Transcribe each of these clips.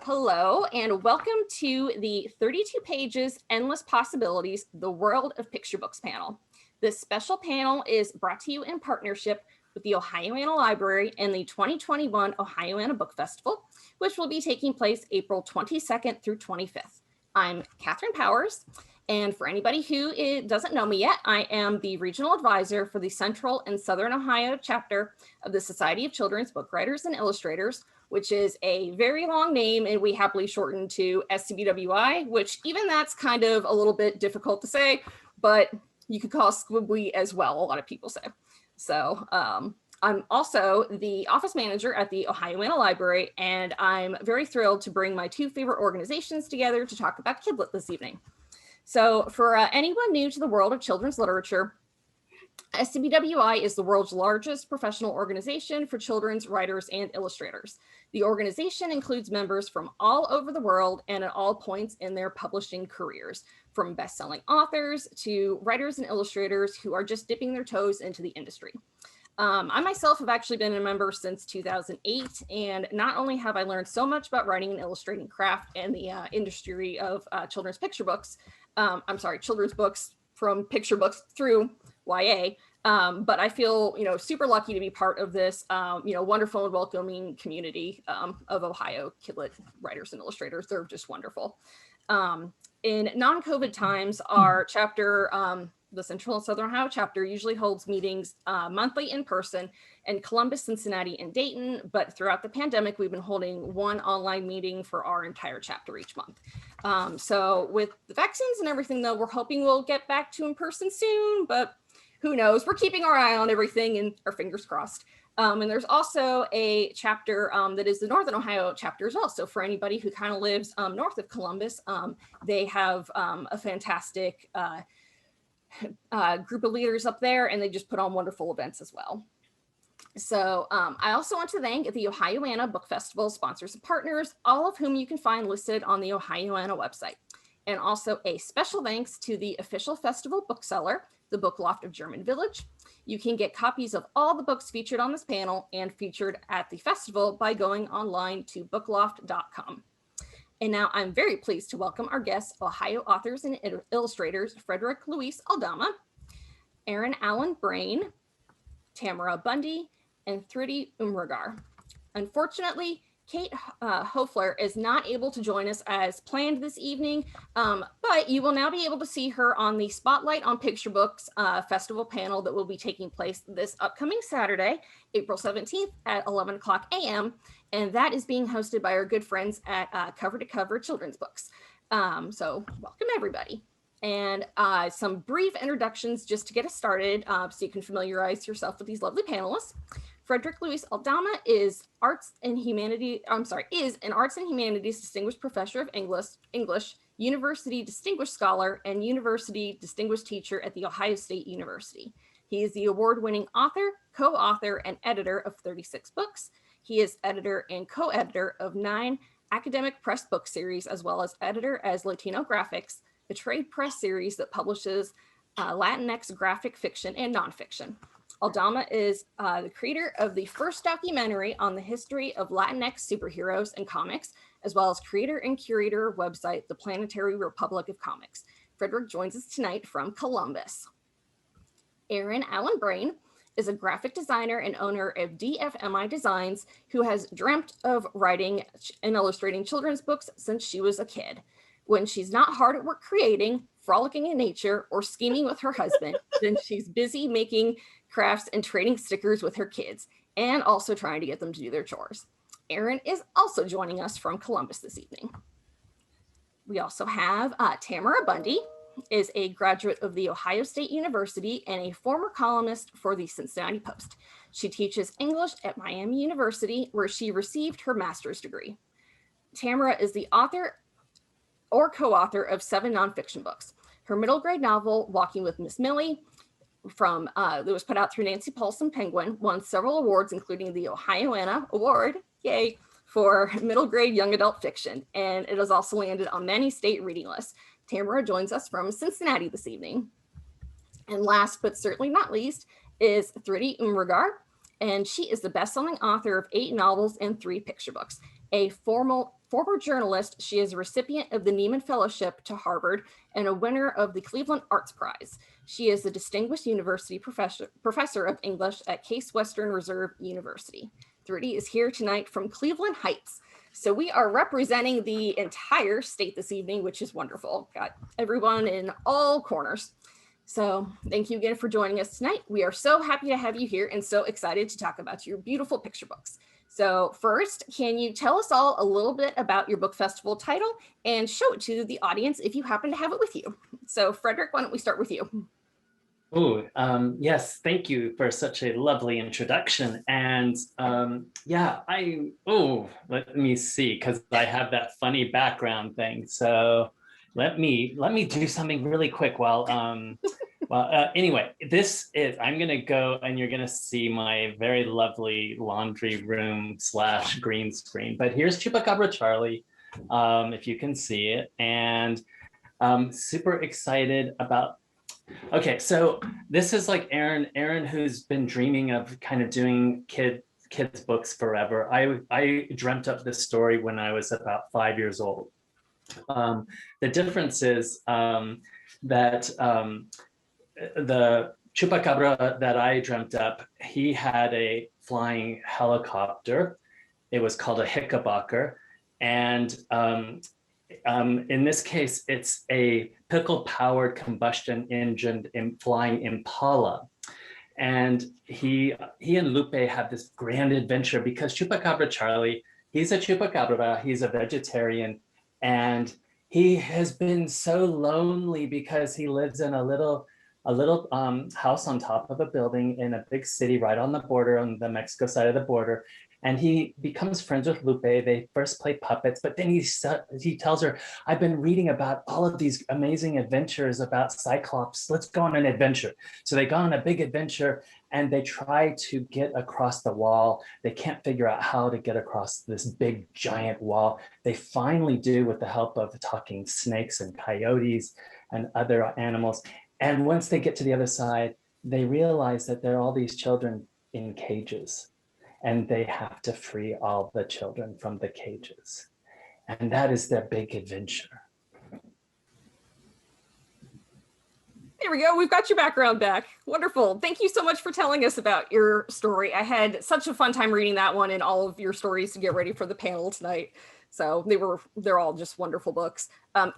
Hello, and welcome to the 32 Pages, Endless Possibilities, The World of Picture Books panel. This special panel is brought to you in partnership with the Ohioana Library and the 2021 Ohioana Book Festival, which will be taking place April 22nd through 25th. I'm Kathryn Powers, and for anybody who doesn't know me yet, I am the Regional Advisor for the Central and Southern Ohio chapter of the Society of Children's Book Writers and Illustrators, which is a very long name, and we happily shorten to SCBWI, which even that's kind of a little bit difficult to say, but you could call SCBWI as well, a lot of people say. So I'm also the office manager at the Ohioana Library, and I'm very thrilled to bring my two favorite organizations together to talk about Kidlit this evening. So for anyone new to the world of children's literature, SCBWI is the world's largest professional organization for children's writers and illustrators. The organization includes members from all over the world and at all points in their publishing careers, from best-selling authors to writers and illustrators who are just dipping their toes into the industry. I myself have actually been a member since 2008, and not only have I learned so much about writing and illustrating craft and the industry of children's books from picture books through YA, but I feel super lucky to be part of this wonderful and welcoming community of Ohio Kidlit writers and illustrators. They're just wonderful. In non-COVID times, our chapter, the Central and Southern Ohio chapter, usually holds meetings monthly in person in Columbus, Cincinnati, and Dayton. But throughout the pandemic, we've been holding one online meeting for our entire chapter each month. So with the vaccines and everything, though, we're hoping we'll get back to in person soon, but who knows? We're keeping our eye on everything and our fingers crossed. And there's also a chapter that is the Northern Ohio chapter as well. So for anybody who kind of lives north of Columbus, they have a fantastic group of leaders up there, and they just put on wonderful events as well. So I also want to thank the Ohioana Book Festival sponsors and partners, all of whom you can find listed on the Ohioana website. And also a special thanks to the official festival bookseller, the Book Loft of German Village. You can get copies of all the books featured on this panel and featured at the festival by going online to bookloft.com. And now I'm very pleased to welcome our guests, Ohio authors and illustrators, Frederick Luis Aldama, Erin Allen Brain, Tamara Bundy, and Thready Umrigar. Unfortunately, Kate Hofler is not able to join us as planned this evening, but you will now be able to see her on the Spotlight on Picture Books festival panel that will be taking place this upcoming Saturday, April 17th at 11 o'clock a.m. And that is being hosted by our good friends at Cover to Cover Children's Books. So welcome everybody. And some brief introductions just to get us started so you can familiarize yourself with these lovely panelists. Frederick Luis Aldama is an Arts and Humanities Distinguished Professor of English, University Distinguished Scholar, and University Distinguished Teacher at The Ohio State University. He is the award-winning author, co-author, and editor of 36 books. He is editor and co-editor of 9 academic press book series, as well as editor as Latino Graphics, a trade press series that publishes Latinx graphic fiction and nonfiction. Aldama is the creator of the first documentary on the history of Latinx superheroes and comics, as well as creator and curator website, The Planetary Republic of Comics. Frederick joins us tonight from Columbus. Erin Allen Brain is a graphic designer and owner of DFMI Designs, who has dreamt of writing and illustrating children's books since she was a kid. When she's not hard at work creating, frolicking in nature, or scheming with her husband, then she's busy making crafts and trading stickers with her kids, and also trying to get them to do their chores. Erin is also joining us from Columbus this evening. We also have Tamara Bundy, is a graduate of The Ohio State University and a former columnist for the Cincinnati Post. She teaches English at Miami University, where she received her master's degree. Tamara is the author or co-author of 7 nonfiction books. Her middle grade novel, Walking with Miss Millie, that was put out through Nancy Paulson Penguin, won several awards, including the Ohioana Award, yay, for middle grade young adult fiction, and it has also landed on many state reading lists. Tamara joins us from Cincinnati this evening. And last but certainly not least is Thready Umrigar, and she is the best-selling author of 8 novels and 3 picture books. A former journalist, she is a recipient of the Nieman Fellowship to Harvard and a winner of the Cleveland Arts Prize. She is a distinguished university professor of English at Case Western Reserve University. Thrity is here tonight from Cleveland Heights. So we are representing the entire state this evening, which is wonderful. Got everyone in all corners. So thank you again for joining us tonight. We are so happy to have you here and so excited to talk about your beautiful picture books. So first, can you tell us all a little bit about your book festival title and show it to the audience if you happen to have it with you? So Frederick, why don't we start with you? Oh, yes, thank you for such a lovely introduction. And yeah, let me see, because I have that funny background thing. So let me do something really quick while anyway, I'm gonna go and you're gonna see my very lovely laundry room / green screen. But here's Chupacabra Charlie, if you can see it, and I'm super excited about. Okay, so this is like Erin, who's been dreaming of kind of doing kids books forever. I dreamt up this story when I was about 5 years old. The difference is that the Chupacabra that I dreamt up, he had a flying helicopter. It was called a Hickabocker, and in this case, it's a pickle-powered combustion engine flying Impala. And he and Lupe have this grand adventure because Chupacabra Charlie, he's a Chupacabra, he's a vegetarian, and he has been so lonely because he lives in a little house on top of a building in a big city right on the border, on the Mexico side of the border. And he becomes friends with Lupe. They first play puppets, but then he tells her, I've been reading about all of these amazing adventures about Cyclops. Let's go on an adventure. So they go on a big adventure and they try to get across the wall. They can't figure out how to get across this big giant wall. They finally do with the help of talking snakes and coyotes and other animals. And once they get to the other side, they realize that there are all these children in cages, and they have to free all the children from the cages. And that is their big adventure. There we go. We've got your background back. Wonderful. Thank you so much for telling us about your story. I had such a fun time reading that one and all of your stories to get ready for the panel tonight. So they're all just wonderful books.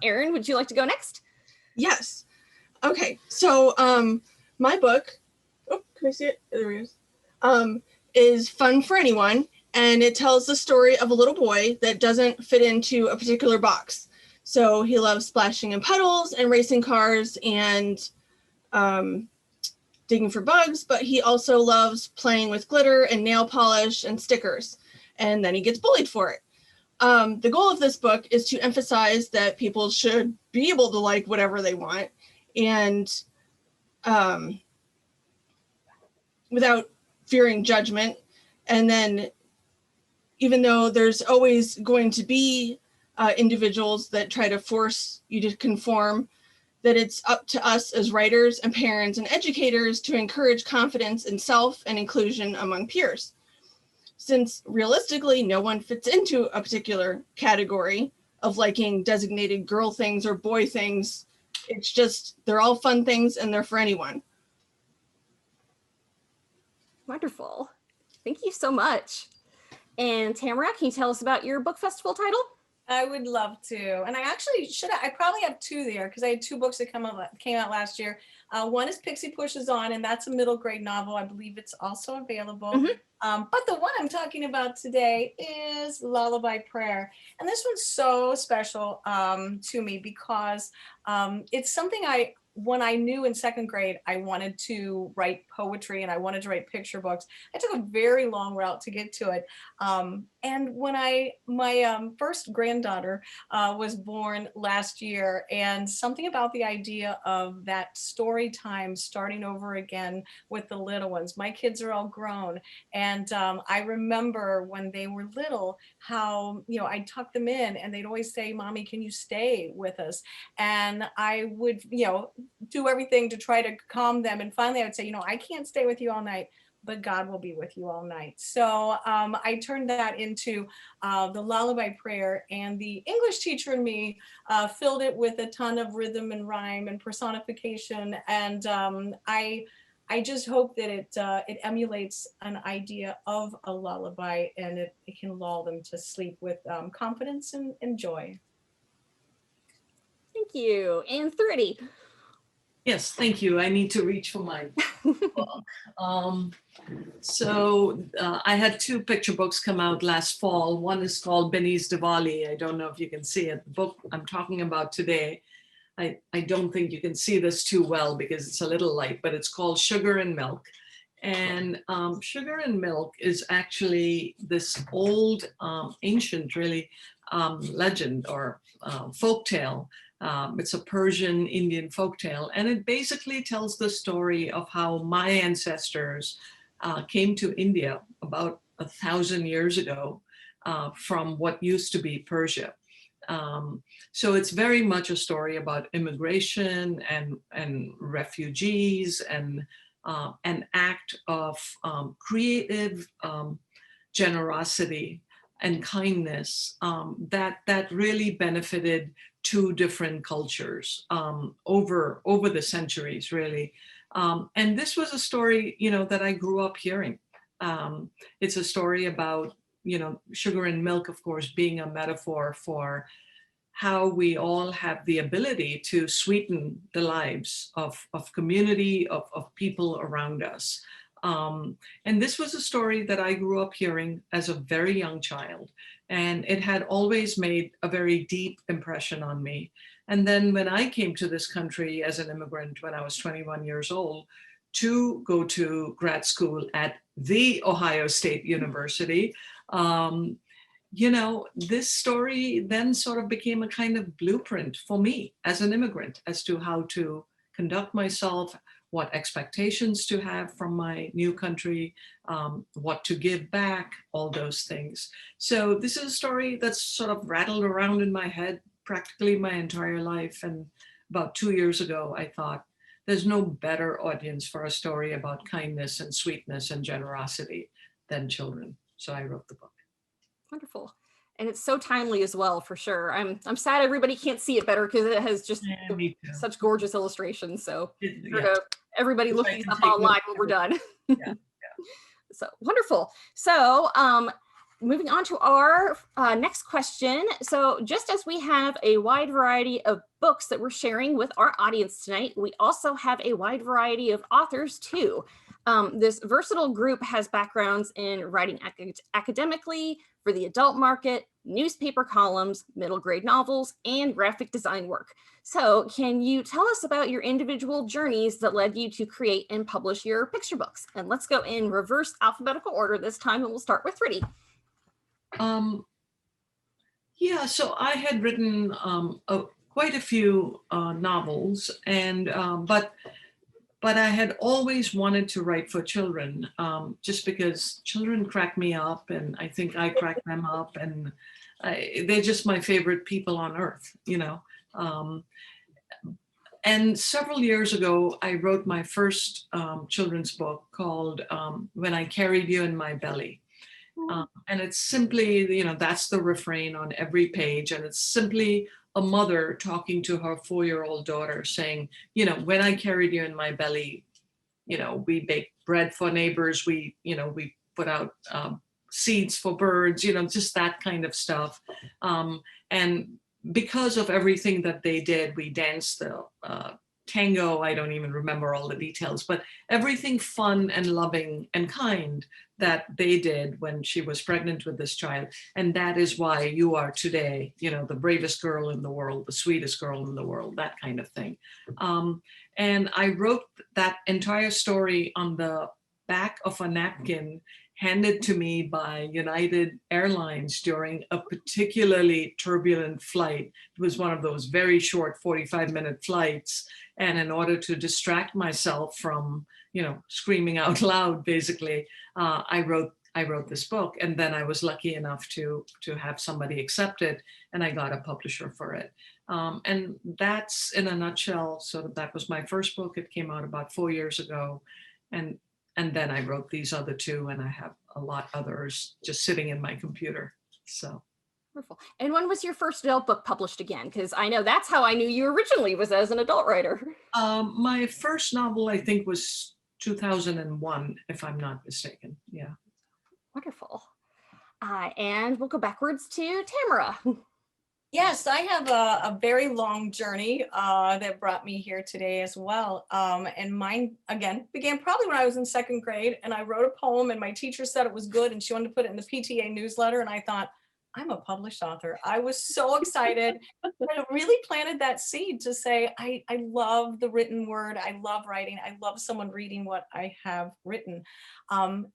Erin, would you like to go next? Yes. Okay. So my book, can I see it? There it is Fun for Anyone, and it tells the story of a little boy that doesn't fit into a particular box. So he loves splashing in puddles and racing cars and digging for bugs, but he also loves playing with glitter and nail polish and stickers, and then he gets bullied for it. The goal of this book is to emphasize that people should be able to like whatever they want, and without fearing judgment. And then even though there's always going to be individuals that try to force you to conform, that it's up to us as writers and parents and educators to encourage confidence in self and inclusion among peers. Since realistically, no one fits into a particular category of liking designated girl things or boy things. It's just, they're all fun things and they're for anyone. Wonderful. Thank you so much. And Tamara, can you tell us about your book festival title? I would love to. And I actually I probably have 2 there because I had 2 books that came out last year. One is Pixie Pushes On, and that's a middle grade novel. I believe it's also available. Mm-hmm. But the one I'm talking about today is Lullaby Prayer. And this one's so special to me because it's something when I knew in 2nd grade, I wanted to write poetry and I wanted to write picture books. I took a very long route to get to it. And when my first granddaughter was born last year, and something about the idea of that story time starting over again with the little ones. My kids are all grown. And I remember when they were little, how, I'd tuck them in and they'd always say, Mommy, can you stay with us? And I would, do everything to try to calm them. And finally I would say, I can't stay with you all night, but God will be with you all night. So I turned that into the Lullaby Prayer, and the English teacher in me filled it with a ton of rhythm and rhyme and personification. And I just hope that it emulates an idea of a lullaby, and it can lull them to sleep with confidence and joy. Thank you. And Thrity. Yes, thank you. I need to reach for my book. So I had 2 picture books come out last fall. One is called Benny's Diwali. I don't know if you can see it. The book I'm talking about today, I don't think you can see this too well because it's a little light, but it's called Sugar and Milk. And Sugar and Milk is actually this old, ancient, really, legend or folktale. It's a Persian Indian folktale, and it basically tells the story of how my ancestors came to India about 1,000 years ago from what used to be Persia. So it's very much a story about immigration and refugees and an act of creative generosity and kindness that really benefited 2 different cultures over the centuries, really. And this was a story, that I grew up hearing. It's a story about, sugar and milk, of course, being a metaphor for how we all have the ability to sweeten the lives of community, of people around us. And this was a story that I grew up hearing as a very young child, and it had always made a very deep impression on me. And then when I came to this country as an immigrant when I was 21 years old to go to grad school at the Ohio State University, this story then sort of became a kind of blueprint for me as an immigrant as to how to conduct myself, what expectations to have from my new country, what to give back, all those things. So this is a story that's sort of rattled around in my head practically my entire life. And about 2 years ago, I thought, there's no better audience for a story about kindness and sweetness and generosity than children. So I wrote the book. Wonderful. And it's so timely as well, for sure. I'm sad everybody can't see it better because it has just such gorgeous illustrations. So everybody look these up online when we're done. Yeah. So wonderful. So moving on to our next question. So just as we have a wide variety of books that we're sharing with our audience tonight, we also have a wide variety of authors too. This versatile group has backgrounds in writing academically, for the adult market, newspaper columns, middle grade novels, and graphic design work. So can you tell us about your individual journeys that led you to create and publish your picture books? And let's go in reverse alphabetical order this time, and we'll start with Thrity. Yeah, so I had written quite a few novels, and but I had always wanted to write for children, just because children crack me up, and I think I crack them up, and they're just my favorite people on earth, And several years ago, I wrote my first children's book called When I Carried You in My Belly. And it's simply, that's the refrain on every page, and it's simply a mother talking to her 4-year-old daughter saying, when I carried you in my belly, we baked bread for neighbors, we put out seeds for birds, just that kind of stuff. And because of everything that they did, we danced the tango. I don't even remember all the details, but everything fun and loving and kind that they did when she was pregnant with this child. And that is why you are today, the bravest girl in the world, the sweetest girl in the world, that kind of thing. And I wrote that entire story on the back of a napkin handed to me by United Airlines during a particularly turbulent flight. It was one of those very short 45-minute flights. And in order to distract myself from, screaming out loud, basically, I wrote this book. And then I was lucky enough to have somebody accept it, and I got a publisher for it. And that's, in a nutshell, that was my first book. It came out about 4 years ago. And And then I wrote these other two, and I have a lot others just sitting in my computer. So. Wonderful. And when was your first adult book published again? Because I know that's how I knew you originally, was as an adult writer. My first novel, I think, was 2001, if I'm not mistaken. Yeah. Wonderful. And we'll go backwards to Tamara. Yes, I have a very long journey that brought me here today as well. And mine, again, began probably when I was in second grade, and I wrote a poem, and my teacher said it was good, and she wanted to put it in the PTA newsletter, and I thought, I'm a published author. I was so excited. But it really planted that seed to say, I love the written word. I love writing. I love someone reading what I have written.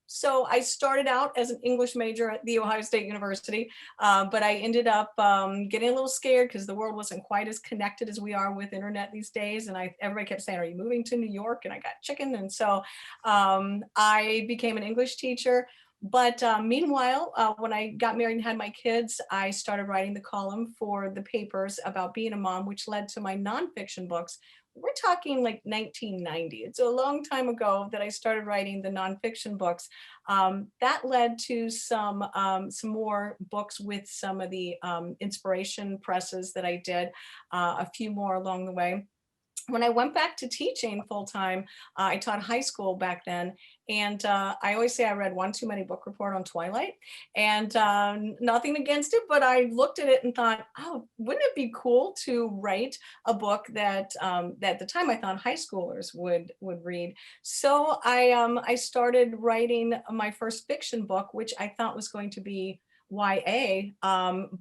So I started out as an English major at The Ohio State University, but I ended up getting a little scared because the world wasn't quite as connected as we are with internet these days. And everybody kept saying, are you moving to New York? And I got chicken. And so I became an English teacher. But meanwhile, when I got married and had my kids, I started writing the column for the papers about being a mom, which led to my nonfiction books. We're talking like 1990. It's a long time ago that I started writing the nonfiction books. That led to some more books with some of the inspiration presses that I did, a few more along the way. When I went back to teaching full time, I taught high school back then. And I always say I read one too many book report on Twilight, and nothing against it, but I looked at it and thought, oh, wouldn't it be cool to write a book that at the time I thought high schoolers would read. So I started writing my first fiction book, which I thought was going to be YA,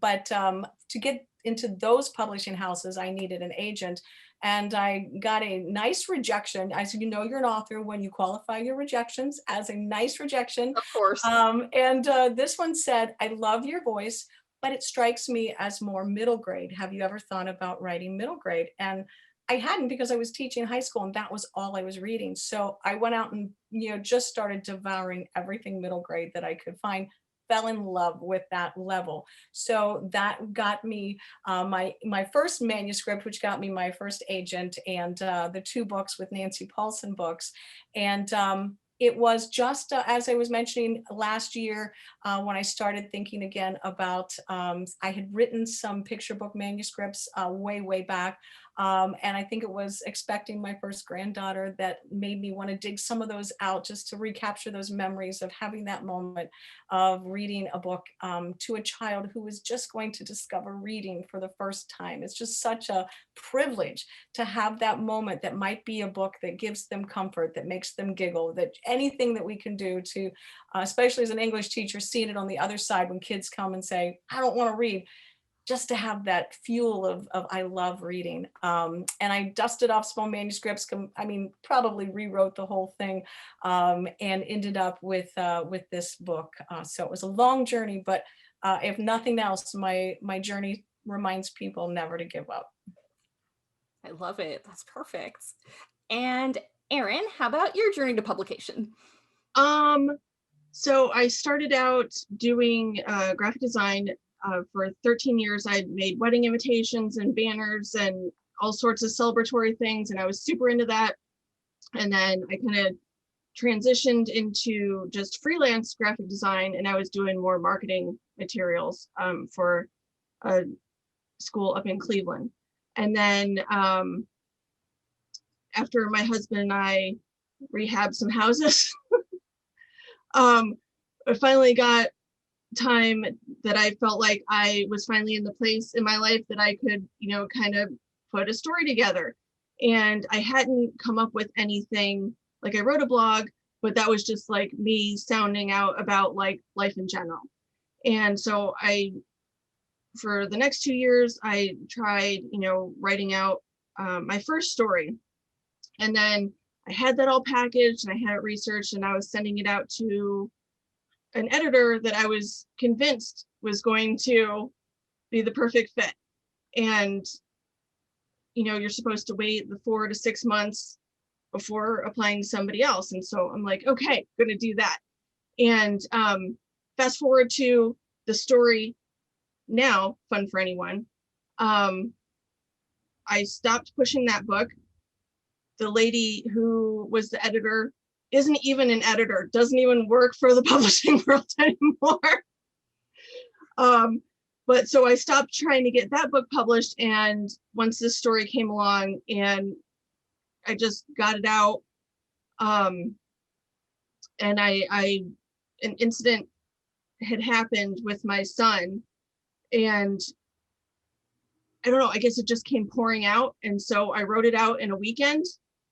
but to get into those publishing houses, I needed an agent. And I got a nice rejection. I said, you know, you're an author when you qualify your rejections as a nice rejection. Of course. And this one said, I love your voice, but it strikes me as more middle grade. Have you ever thought about writing middle grade? And I hadn't, because I was teaching high school and that was all I was reading. So I went out and, just started devouring everything middle grade that I could find. Fell in love with that level. So that got me my first manuscript, which got me my first agent, and the two books with Nancy Paulson books. And it was just as I was mentioning last year, when I started thinking again about, I had written some picture book manuscripts way back. And I think it was expecting my first granddaughter that made me want to dig some of those out, just to recapture those memories of having that moment of reading a book to a child who was just going to discover reading for the first time. It's just such a privilege to have that moment that might be a book that gives them comfort, that makes them giggle, that anything that we can do to, especially as an English teacher, seeing it on the other side when kids come and say, I don't want to read, just to have that fuel of I love reading. And I dusted off small manuscripts, probably rewrote the whole thing, and ended up with this book. So it was a long journey, but if nothing else, my journey reminds people never to give up. I love it. That's perfect. And Erin, how about your journey to publication? So I started out doing graphic design. For 13 years, I made wedding invitations and banners and all sorts of celebratory things, and I was super into that. And then I kind of transitioned into just freelance graphic design, and I was doing more marketing materials for a school up in Cleveland. And then after my husband and I rehabbed some houses, I finally got time that I felt like I was finally in the place in my life that I could, kind of put a story together. And I hadn't come up with anything. Like, I wrote a blog, but that was just like me sounding out about like life in general. And so for the next 2 years, I tried, writing out my first story. And then I had that all packaged and I had it researched, and I was sending it out to an editor that I was convinced was going to be the perfect fit. And, you're supposed to wait the 4 to 6 months before applying to somebody else. And so I'm like, okay, going to do that. And fast forward to the story now, Fun for Anyone. I stopped pushing that book. The lady who was the editor isn't even an editor, doesn't even work for the publishing world anymore. But so I stopped trying to get that book published, and once this story came along, and I just got it out, and an incident had happened with my son, and I don't know, I guess it just came pouring out, and so I wrote it out in a weekend,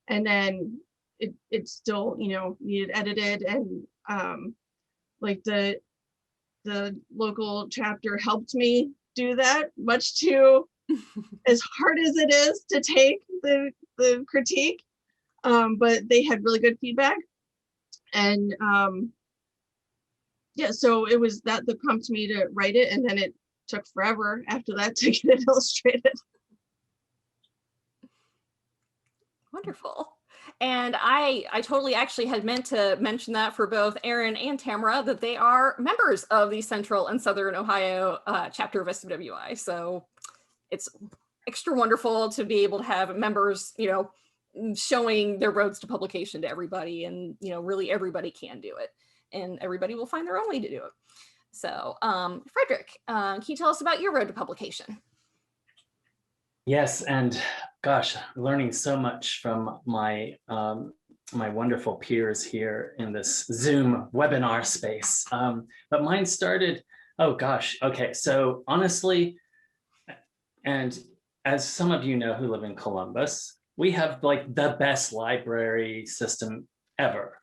and then it still, you know, needed edited, and like the local chapter helped me do that, much to as hard as it is to take the critique, but they had really good feedback, and yeah, so it was that prompted me to write it, and then it took forever after that to get it illustrated. Wonderful. And I totally actually had meant to mention that for both Erin and Tamara, that they are members of the Central and Southern Ohio chapter of SCBWI. So it's extra wonderful to be able to have members, you know, showing their roads to publication to everybody, and, you know, really everybody can do it, and everybody will find their own way to do it. So Frederick, can you tell us about your road to publication? Yes, and gosh, learning so much from my my wonderful peers here in this Zoom webinar space. But mine started, oh gosh, okay, so honestly, and as some of you know who live in Columbus, we have like the best library system ever.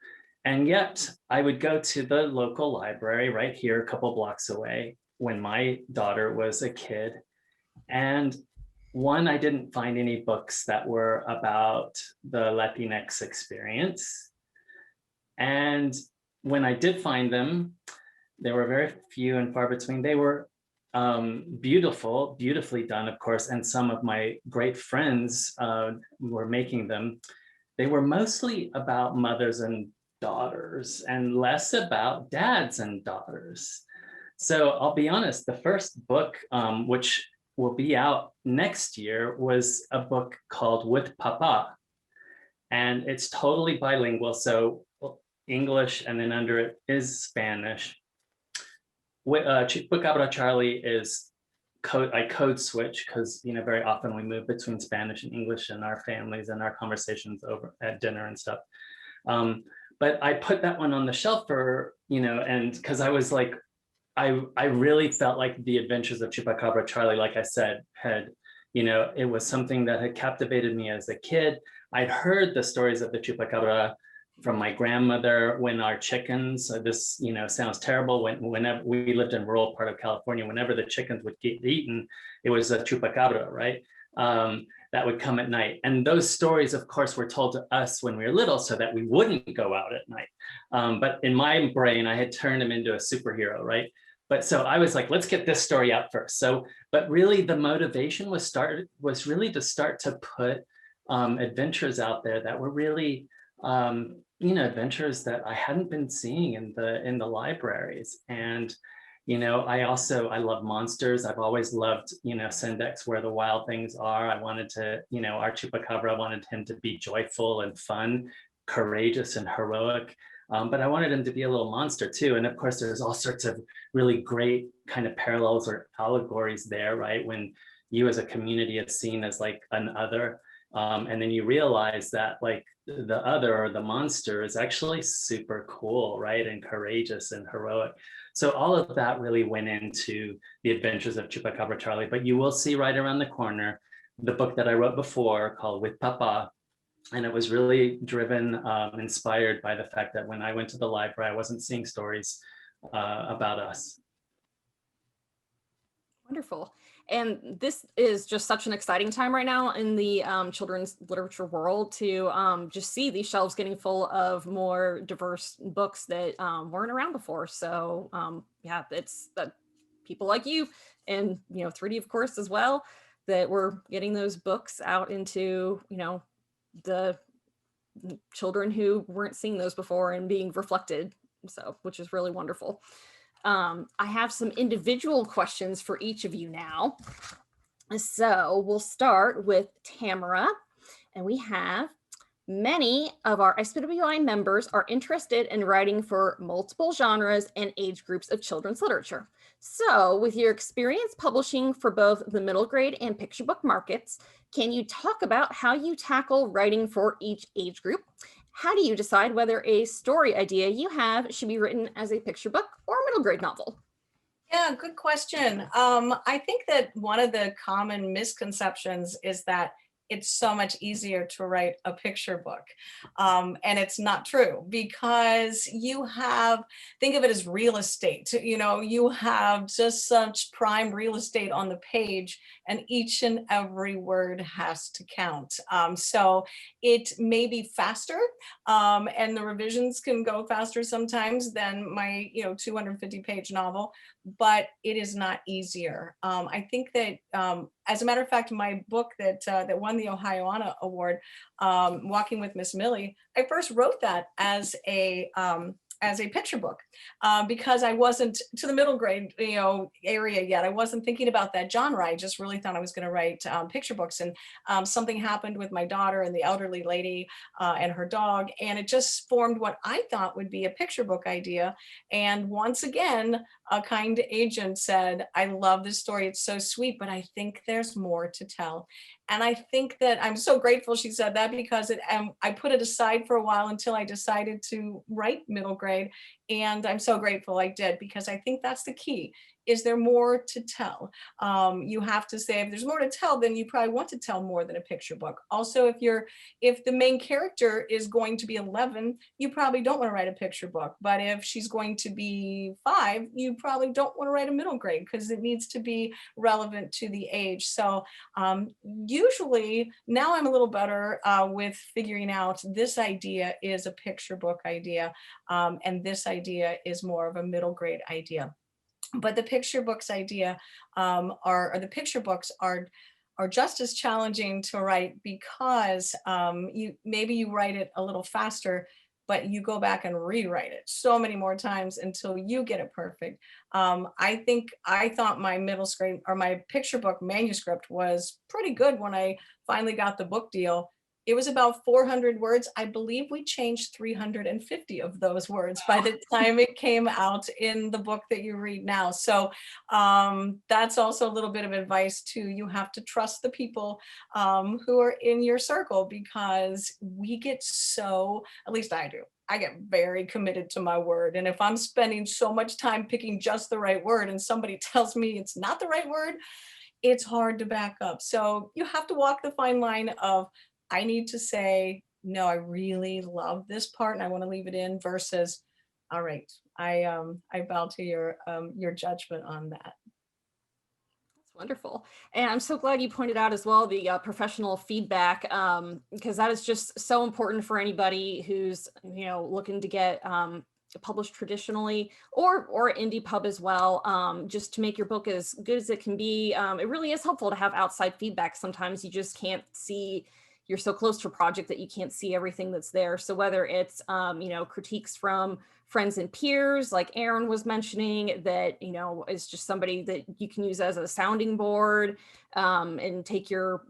And yet I would go to the local library right here, a couple blocks away, when my daughter was a kid. And one, I didn't find any books that were about the Latinx experience. And when I did find them, they were very few and far between. They were beautifully done, of course, and some of my great friends were making them. They were mostly about mothers and daughters and less about dads and daughters. So I'll be honest, the first book, which will be out next year, was a book called With Papa. And it's totally bilingual, so English, and then under it is Spanish. Chupacabra Charlie is I code switch, because, you know, very often we move between Spanish and English in our families and our conversations over at dinner and stuff. But I put that one on the shelf for, you know, and because I was like, I really felt like The Adventures of Chupacabra Charlie, like I said, had, you know, it was something that had captivated me as a kid. I'd heard the stories of the Chupacabra from my grandmother when our chickens, this, you know, sounds terrible, whenever we lived in rural part of California, whenever the chickens would get eaten, it was a Chupacabra, right? That would come at night. And those stories, of course, were told to us when we were little so that we wouldn't go out at night. But in my brain, I had turned him into a superhero, right? But so I was like, let's get this story out first. So, but really the motivation was really to start to put adventures out there that were really, you know, adventures that I hadn't been seeing in the libraries. And, you know, I love monsters. I've always loved, you know, Sendex, Where the Wild Things Are. I wanted to, you know, our Chupacabra, I wanted him to be joyful and fun, courageous and heroic. But I wanted him to be a little monster too. And of course, there's all sorts of really great kind of parallels or allegories there, right? When you as a community is seen as like an other, and then you realize that like the other or the monster is actually super cool, right? And courageous and heroic. So all of that really went into The Adventures of Chupacabra Charlie. But you will see right around the corner the book that I wrote before called With Papa. And it was really driven, inspired by the fact that when I went to the library, I wasn't seeing stories about us. Wonderful. And this is just such an exciting time right now in the children's literature world to just see these shelves getting full of more diverse books that weren't around before. So yeah, it's people like you and, you know, Thrity, of course, as well, that we're getting those books out into, you know, the children who weren't seeing those before and being reflected. So, which is really wonderful. I have some individual questions for each of you now. So we'll start with Tamara, and we have, Many of our SCBWI members are interested in writing for multiple genres and age groups of children's literature. So with your experience publishing for both the middle grade and picture book markets, can you talk about how you tackle writing for each age group? How do you decide whether a story idea you have should be written as a picture book or a middle grade novel? Yeah, good question. I think that one of the common misconceptions is that it's so much easier to write a picture book. And it's not true, because you have, think of it as real estate. You know, you have just such prime real estate on the page, and each and every word has to count. So it may be faster, and the revisions can go faster sometimes than my 250-page novel, but it is not easier. I think that, as a matter of fact, my book that won the Ohioana Award, Walking with Miss Millie, I first wrote that as a picture book, because I wasn't to the middle grade area yet. I wasn't thinking about that genre. I just really thought I was going to write picture books, and something happened with my daughter and the elderly lady and her dog, and it just formed what I thought would be a picture book idea. And once again, a kind agent said, "I love this story. It's so sweet, but I think there's more to tell." And I think that I'm so grateful she said that, because I put it aside for a while until I decided to write middle grade. And I'm so grateful I did, because I think that's the key. Is there more to tell? You have to say, if there's more to tell, then you probably want to tell more than a picture book. Also, if the main character is going to be 11, you probably don't want to write a picture book. But if she's going to be 5, you probably don't want to write a middle grade, because it needs to be relevant to the age. So usually now I'm a little better with figuring out this idea is a picture book idea, and this idea is more of a middle grade idea. But the picture books idea the picture books are just as challenging to write, because you write it a little faster, but you go back and rewrite it so many more times until you get it perfect. I thought my middle grade or my picture book manuscript was pretty good when I finally got the book deal. It was about 400 words. I believe we changed 350 of those words by the time it came out in the book that you read now. So that's also a little bit of advice too. You have to trust the people who are in your circle, because we get at least I do. I get very committed to my word. And if I'm spending so much time picking just the right word and somebody tells me it's not the right word, it's hard to back up. So you have to walk the fine line of, I need to say, no, I really love this part and I want to leave it in, versus, all right, I bow to your judgment on that. That's wonderful. And I'm so glad you pointed out as well the professional feedback, because that is just so important for anybody who's, looking to get published traditionally or indie pub as well, just to make your book as good as it can be. It really is helpful to have outside feedback. Sometimes you just can't see, you're so close to a project that you can't see everything that's there. So whether it's, critiques from friends and peers, like Erin was mentioning, that, is just somebody that you can use as a sounding board, and take your,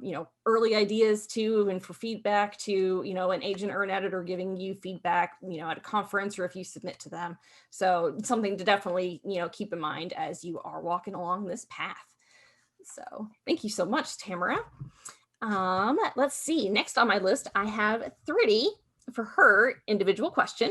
early ideas to, and for feedback to, an agent or an editor giving you feedback, at a conference, or if you submit to them. So something to definitely, keep in mind as you are walking along this path. So thank you so much, Tamara. Let's see, next on my list, I have Thrity for her individual question.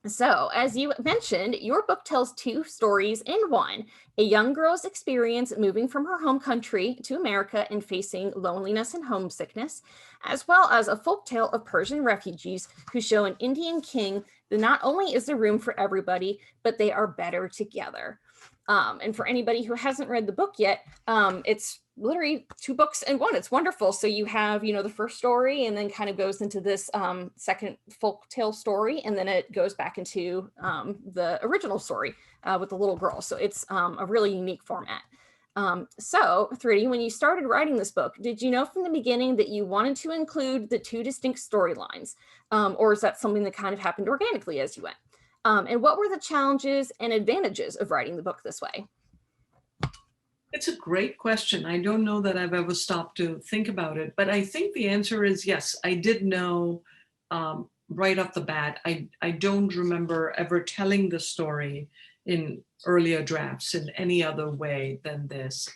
So as you mentioned, your book tells 2 stories in one: a young girl's experience moving from her home country to America and facing loneliness and homesickness, as well as a folktale of Persian refugees who show an Indian king that not only is there room for everybody, but they are better together. And for anybody who hasn't read the book yet, it's literally 2 books in one. It's wonderful. So you have, the first story, and then kind of goes into this second folktale story, and then it goes back into the original story with the little girl. So it's a really unique format. So Thready, when you started writing this book, did you know from the beginning that you wanted to include the 2 distinct storylines? Or is that something that kind of happened organically as you went? And what were the challenges and advantages of writing the book this way? It's a great question. I don't know that I've ever stopped to think about it, but I think the answer is yes. I did know right off the bat. I don't remember ever telling the story in earlier drafts in any other way than this.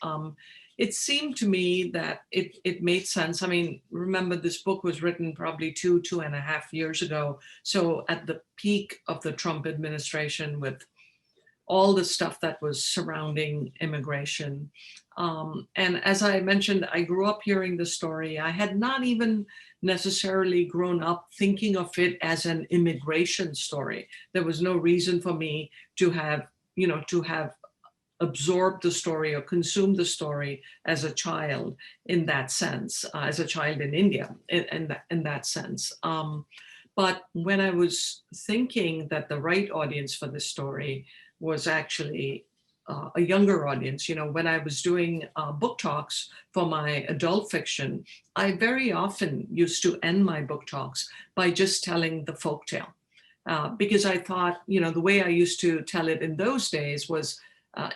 It seemed to me that it made sense. I mean, remember, this book was written probably 2.5 years ago. So at the peak of the Trump administration, with all the stuff that was surrounding immigration. And as I mentioned, I grew up hearing the story. I had not even necessarily grown up thinking of it as an immigration story. There was no reason for me to have, absorbed the story or consumed the story as a child in that sense, as a child in India in that sense. But when I was thinking that the right audience for this story was actually a younger audience, when I was doing book talks for my adult fiction, I very often used to end my book talks by just telling the folktale. Because I thought, the way I used to tell it in those days was,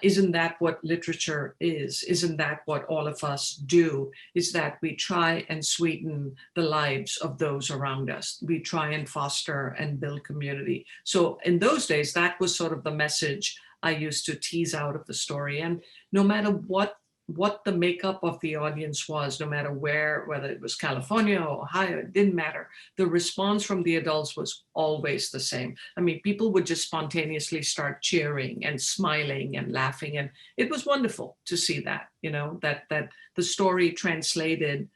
isn't that what literature is? Isn't that what all of us do? Is that we try and sweeten the lives of those around us. We try and foster and build community. So in those days, that was sort of the message I used to tease out of the story. And no matter what the makeup of the audience was, no matter where, whether it was California or Ohio, it didn't matter. The response from the adults was always the same. I mean, people would just spontaneously start cheering and smiling and laughing. And it was wonderful to see that, that the story translated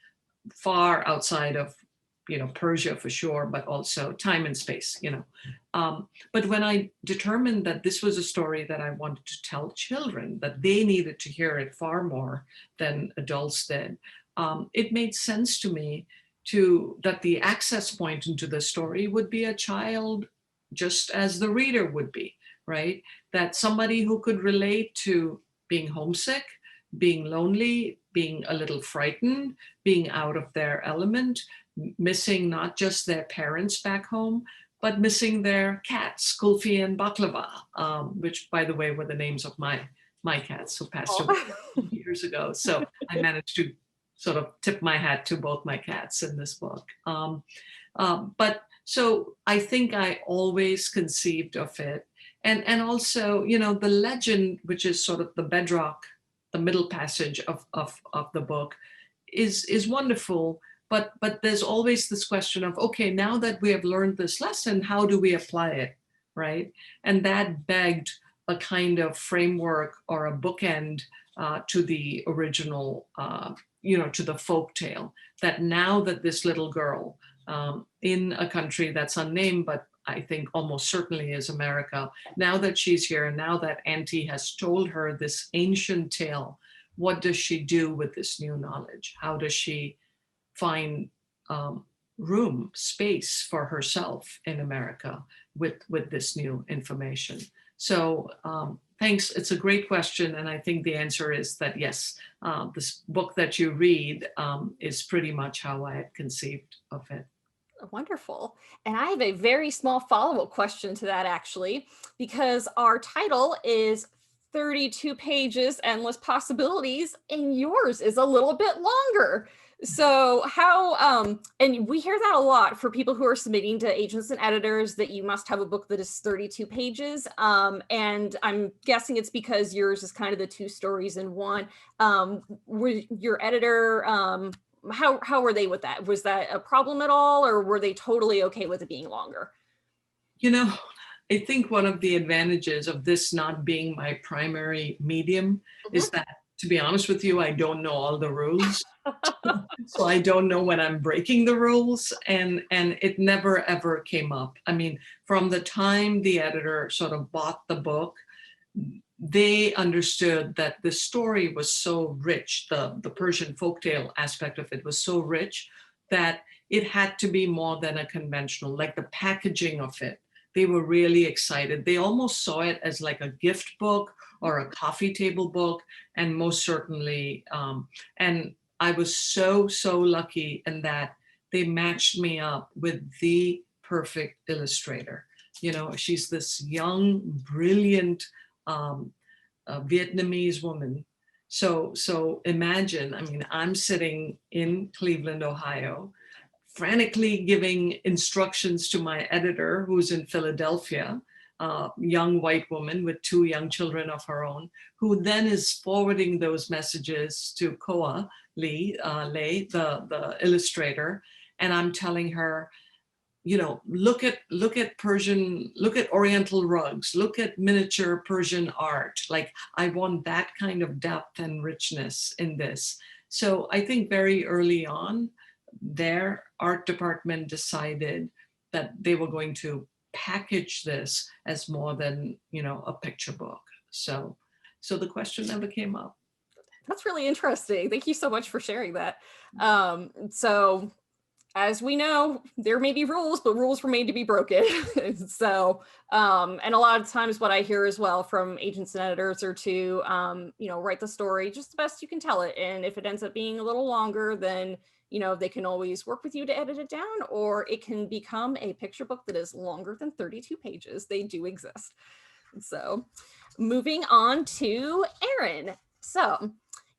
far outside of, Persia for sure, but also time and space, But when I determined that this was a story that I wanted to tell children, that they needed to hear it far more than adults did, it made sense to me that the access point into the story would be a child, just as the reader would be, right? That somebody who could relate to being homesick, being lonely, being a little frightened, being out of their element, missing not just their parents back home, but missing their cats, Kulfi and Baklava, which, by the way, were the names of my cats who passed away years ago. So I managed to sort of tip my hat to both my cats in this book. But so I think I always conceived of it. And also, the legend, which is sort of the bedrock, the middle passage of the book, is wonderful. But there's always this question of, okay, now that we have learned this lesson, how do we apply it, right? And that begged a kind of framework or a bookend to the original, to the folktale, that now that this little girl in a country that's unnamed, but I think almost certainly is America, now that she's here, now that Auntie has told her this ancient tale, what does she do with this new knowledge? How does she find room, space for herself in America with this new information? So thanks. It's a great question. And I think the answer is that, yes, this book that you read is pretty much how I had conceived of it. Wonderful. And I have a very small follow-up question to that, actually, because our title is 32 pages, Endless Possibilities, and yours is a little bit longer. So how, and we hear that a lot for people who are submitting to agents and editors, that you must have a book that is 32 pages. And I'm guessing it's because yours is kind of the two stories in one. Were your editor, how were they with that? Was that a problem at all, or were they totally okay with it being longer? I think one of the advantages of this not being my primary medium is that, to be honest with you, I don't know all the rules. So I don't know when I'm breaking the rules, and it never ever came up. I mean, from the time the editor sort of bought the book, they understood that the story was so rich, the Persian folktale aspect of it was so rich, that it had to be more than a conventional, like the packaging of it. They were really excited. They almost saw it as like a gift book or a coffee table book, and most certainly, and I was so lucky in that they matched me up with the perfect illustrator. She's this young, brilliant Vietnamese woman, So imagine, I mean, I'm sitting in Cleveland, Ohio, frantically giving instructions to my editor who's in Philadelphia, a young white woman with 2 young children of her own, who then is forwarding those messages to Koa Lee, the illustrator. And I'm telling her, you know, look at Persian, look at Oriental rugs, look at miniature Persian art. Like, I want that kind of depth and richness in this. So I think very early on, their art department decided that they were going to package this as more than, you know, a picture book. So the question never came up. That's really interesting. Thank you so much for sharing that. So as we know, there may be rules, but rules were made to be broken. So, and a lot of times what I hear as well from agents and editors are to, you know, write the story just the best you can tell it. And if it ends up being a little longer, then, you know, they can always work with you to edit it down, or it can become a picture book that is longer than 32 pages. They do exist. So moving on to Erin. So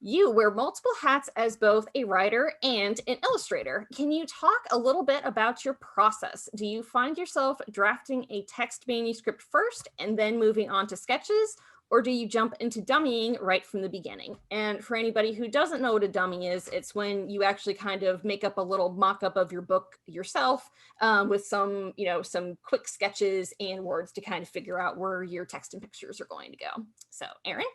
you wear multiple hats as both a writer and an illustrator. Can you talk a little bit about your process? Do you find yourself drafting a text manuscript first and then moving on to sketches? Or do you jump into dummying right from the beginning? And for anybody who doesn't know what a dummy is, it's when you actually kind of make up a little mock-up of your book yourself with some, you know, some quick sketches and words to kind of figure out where your text and pictures are going to go. So, Erin?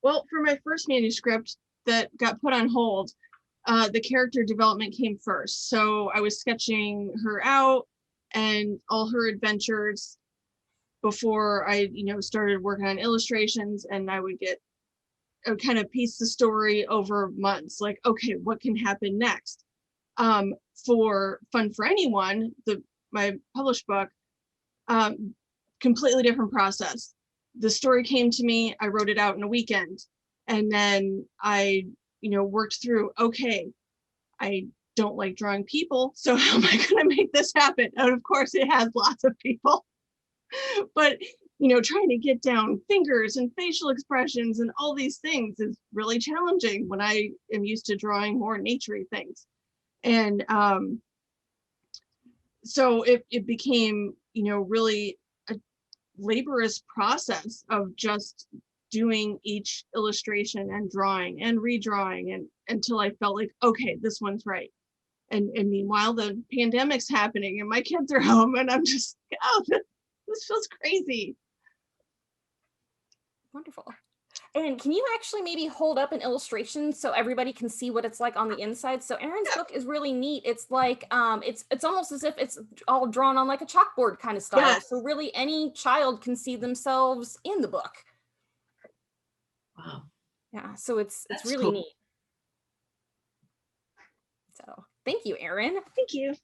Well, for my first manuscript that got put on hold, the character development came first. So I was sketching her out and all her adventures before I, you know, started working on illustrations, and I would kind of piece the story over months, like, okay, what can happen next? For Fun for Anyone, my published book, completely different process. The story came to me, I wrote it out in a weekend, and then I, you know, worked through, okay, I don't like drawing people, so how am I going to make this happen? And of course it has lots of people, but, you know, trying to get down fingers and facial expressions and all these things is really challenging when I am used to drawing more naturey things. And so it became, you know, really laborious process of just doing each illustration and drawing and redrawing and until I felt like, okay, this one's right. And meanwhile, the pandemic's happening and my kids are home and I'm just, oh, this feels crazy. Wonderful. And can you actually maybe hold up an illustration so everybody can see what it's like on the inside? So Erin's book is really neat. It's like, it's almost as if it's all drawn on like a chalkboard kind of style. Yes. So really any child can see themselves in the book. Wow. Yeah, so it's That's really cool. neat. So thank you, Erin. Thank you.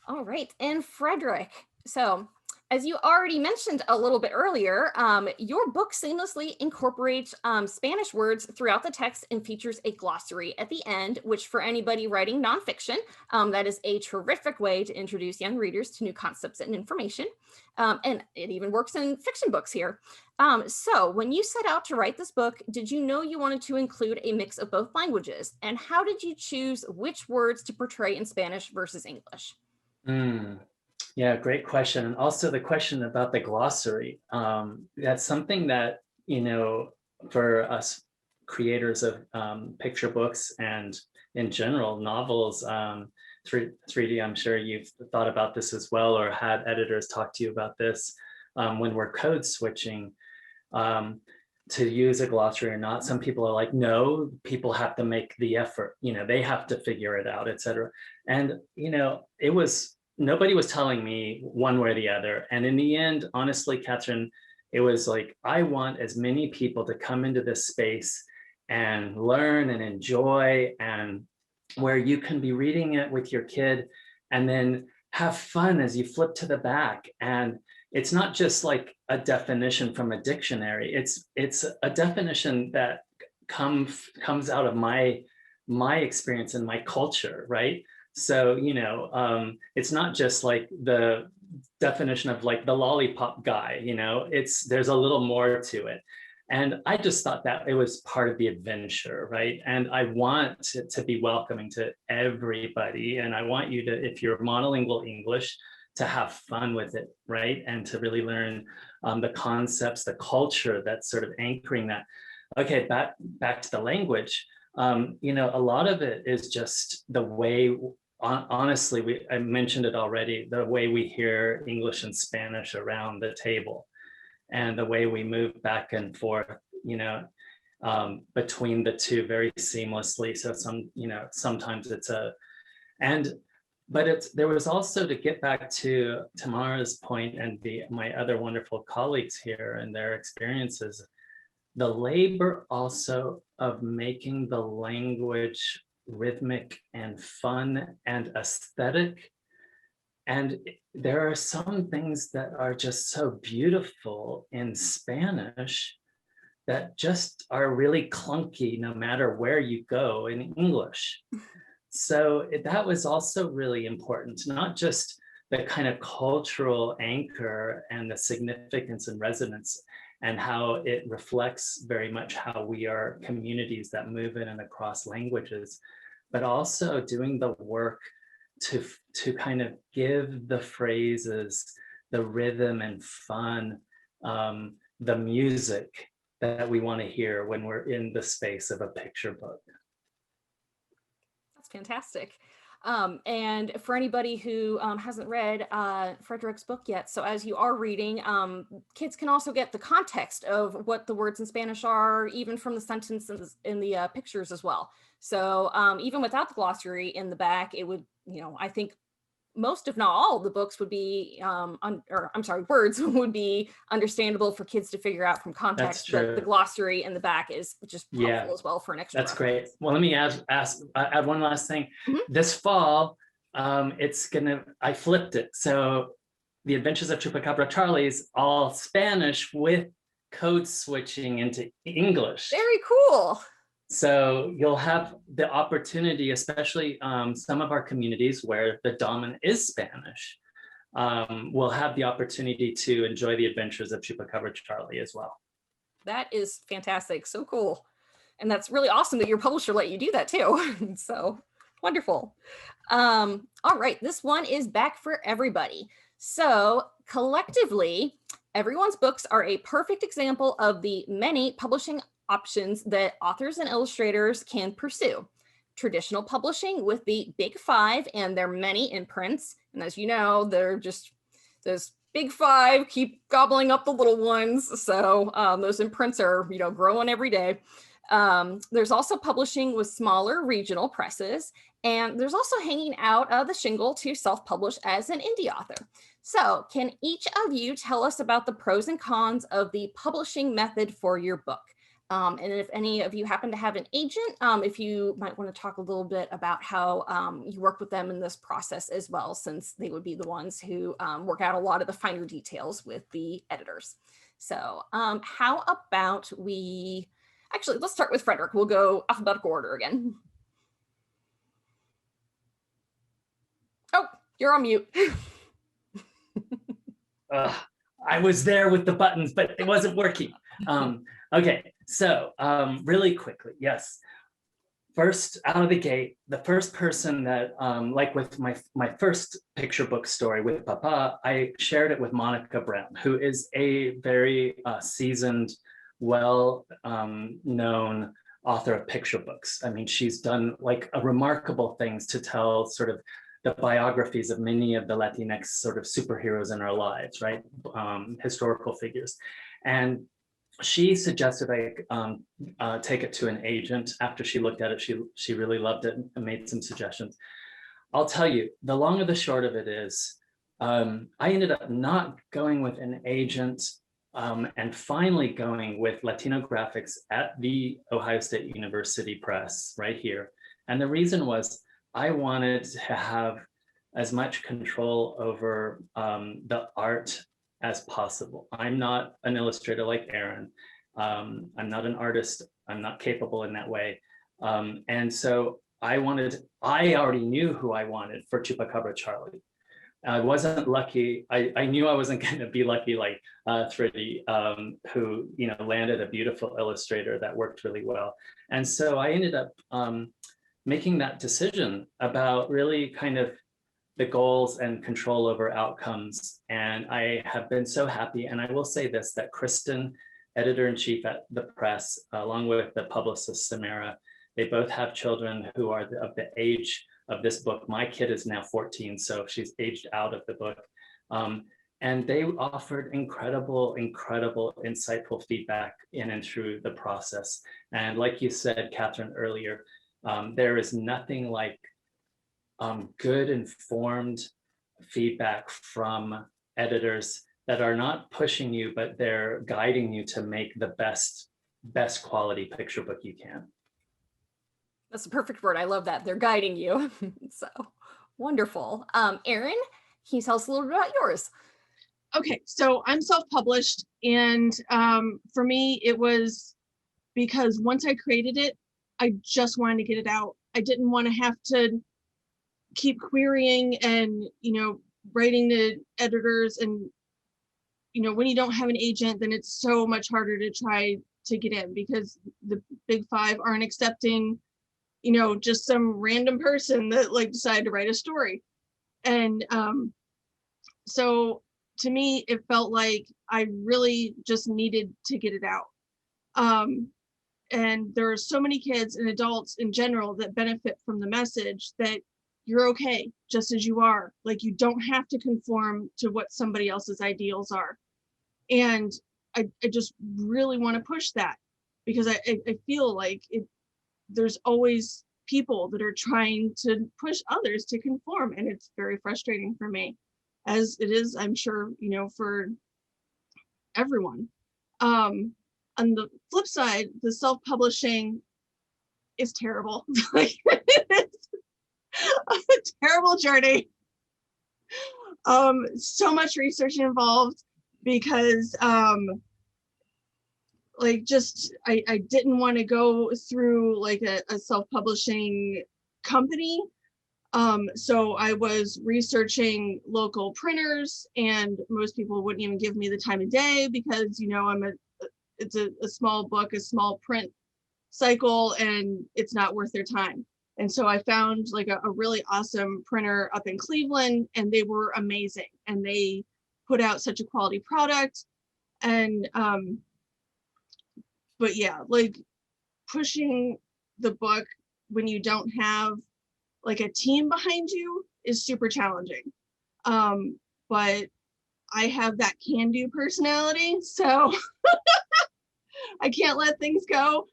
All right, and Frederick. So as you already mentioned a little bit earlier, your book seamlessly incorporates Spanish words throughout the text and features a glossary at the end, which for anybody writing nonfiction, that is a terrific way to introduce young readers to new concepts and information. And it even works in fiction books here. So when you set out to write this book, did you know you wanted to include a mix of both languages? And how did you choose which words to portray in Spanish versus English? Yeah, great question. And also the question about the glossary. That's something that, you know, for us creators of picture books and in general novels, Thrity, I'm sure you've thought about this as well, or had editors talk to you about this when we're code switching to use a glossary or not. Some people are like, no, people have to make the effort, you know, they have to figure it out, etc. And, you know, nobody was telling me one way or the other. And in the end, honestly, Kathryn, it was like, I want as many people to come into this space and learn and enjoy, and where you can be reading it with your kid and then have fun as you flip to the back. And it's not just like a definition from a dictionary. It's a definition that comes out of my experience and my culture, right? So, you know, it's not just like the definition of like the lollipop guy, you know, there's a little more to it. And I just thought that it was part of the adventure, right? And I want it to be welcoming to everybody. And I want you to, if you're monolingual English, to have fun with it, right? And to really learn the concepts, the culture that's sort of anchoring that. Okay, back to the language. You know, a lot of it is just the way, honestly, I mentioned it already, the way we hear English and Spanish around the table, and the way we move back and forth, you know, between the two very seamlessly. So sometimes it's but there was also, to get back to Tamara's point and my other wonderful colleagues here and their experiences, the labor also of making the language rhythmic and fun and aesthetic. And there are some things that are just so beautiful in Spanish that just are really clunky no matter where you go in English. So that was also really important, not just the kind of cultural anchor and the significance and resonance, and how it reflects very much how we are communities that move in and across languages, but also doing the work to kind of give the phrases, the rhythm and fun, the music that we want to hear when we're in the space of a picture book. That's fantastic. And for anybody who hasn't read Frederick's book yet, so as you are reading, kids can also get the context of what the words in Spanish are, even from the sentences in the pictures as well. So even without the glossary in the back, it would, you know, I think most, if not all, the books would be, words would be understandable for kids to figure out from context. But the glossary in the back is just helpful as well for an extra. That's great. Well, let me add one last thing. Mm-hmm. This fall, I flipped it. So The Adventures of Chupacabra Charlie's all Spanish with code switching into English. Very cool. So you'll have the opportunity, especially some of our communities where the dominant is Spanish, will have the opportunity to enjoy The Adventures of Chupacabra Charlie as well. That is fantastic. So cool. And that's really awesome that your publisher let you do that too. So wonderful. All right, this one is back for everybody. So collectively, everyone's books are a perfect example of the many publishing options that authors and illustrators can pursue. Traditional publishing with the big five and their many imprints. And as you know, they're just, those big five keep gobbling up the little ones. So those imprints are, you know, growing every day. There's also publishing with smaller regional presses. And there's also hanging out the shingle to self-publish as an indie author. So can each of you tell us about the pros and cons of the publishing method for your book? And if any of you happen to have an agent, if you might want to talk a little bit about how you work with them in this process as well, since they would be the ones who work out a lot of the finer details with the editors. So how about let's start with Frederick. We'll go alphabetical order again. Oh, you're on mute. I was there with the buttons, but it wasn't working. Okay, so really quickly, yes. First out of the gate, the first person that, like with my first picture book story with Papa, I shared it with Monica Brown, who is a very seasoned, well-known author of picture books. I mean, she's done like remarkable things to tell sort of the biographies of many of the Latinx sort of superheroes in our lives, right? Historical figures. And she suggested I take it to an agent. After she looked at it, she really loved it and made some suggestions. I'll tell you, the long and the short of it is, I ended up not going with an agent and finally going with Latino Graphics at the Ohio State University Press right here. And the reason was I wanted to have as much control over the art as possible. I'm not an illustrator like Erin. I'm not an artist. I'm not capable in that way. And so I already knew who I wanted for Chupacabra Charlie. I wasn't lucky. I knew I wasn't going to be lucky like Thready, who landed a beautiful illustrator that worked really well. And so I ended up making that decision about really kind of the goals and control over outcomes. And I have been so happy. And I will say this, that Kristen, editor-in-chief at the press, along with the publicist Tamara, they both have children who are of the age of this book. My kid is now 14, so she's aged out of the book. And they offered incredible, insightful feedback in and through the process. And like you said, Kathryn, earlier, there is nothing like good, informed feedback from editors that are not pushing you, but they're guiding you to make the best quality picture book you can. That's a perfect word. I love that. They're guiding you. So wonderful. Erin, can you tell us a little bit about yours? Okay, so I'm self-published, and for me, it was because once I created it, I just wanted to get it out. I didn't want to have to keep querying and, writing to editors. And, when you don't have an agent, then it's so much harder to try to get in because the big five aren't accepting, just some random person that decided to write a story. And so to me, it felt like I really just needed to get it out. And there are so many kids and adults in general that benefit from the message that you're okay just as you are. You don't have to conform to what somebody else's ideals are. And I just really want to push that because I feel like there's always people that are trying to push others to conform, and it's very frustrating for me, as it is, I'm sure, for everyone. On the flip side, the self-publishing is terrible. It's a terrible journey. So much research involved because I didn't want to go through a self-publishing company. So I was researching local printers, and most people wouldn't even give me the time of day because, it's a small book, a small print cycle, and it's not worth their time. And so I found a really awesome printer up in Cleveland, and they were amazing, and they put out such a quality product. And but yeah, pushing the book when you don't have a team behind you is super challenging. But I have that can-do personality, so I can't let things go.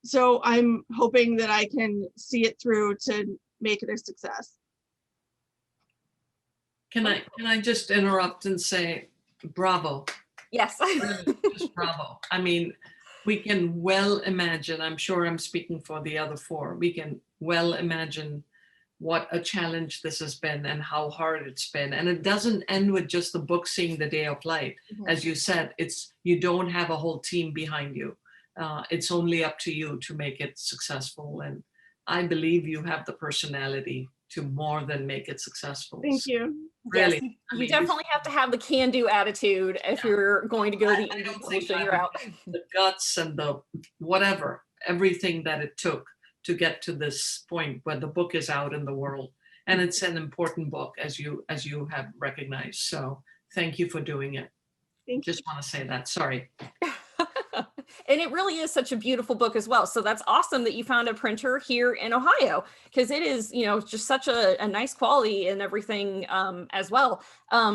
So I'm hoping that I can see it through to make it a success. Can I just interrupt and say bravo? Yes. Really, just bravo. I mean, we can well imagine, I'm sure I'm speaking for the other four, we can well imagine what a challenge this has been and how hard it's been. And it doesn't end with just the book seeing the day of light. Mm-hmm. As you said, you don't have a whole team behind you. It's only up to you to make it successful. And I believe you have the personality to more than make it successful. Thank you. Really. Yes. You definitely have to have the can-do attitude if you're going to go the indie publishing route. The guts and the whatever, everything that it took to get to this point where the book is out in the world. And it's an important book, as you have recognized. So thank you for doing it. Just want to say that. Sorry. And it really is such a beautiful book as well. So that's awesome that you found a printer here in Ohio, because it is, just such a nice quality and everything as well.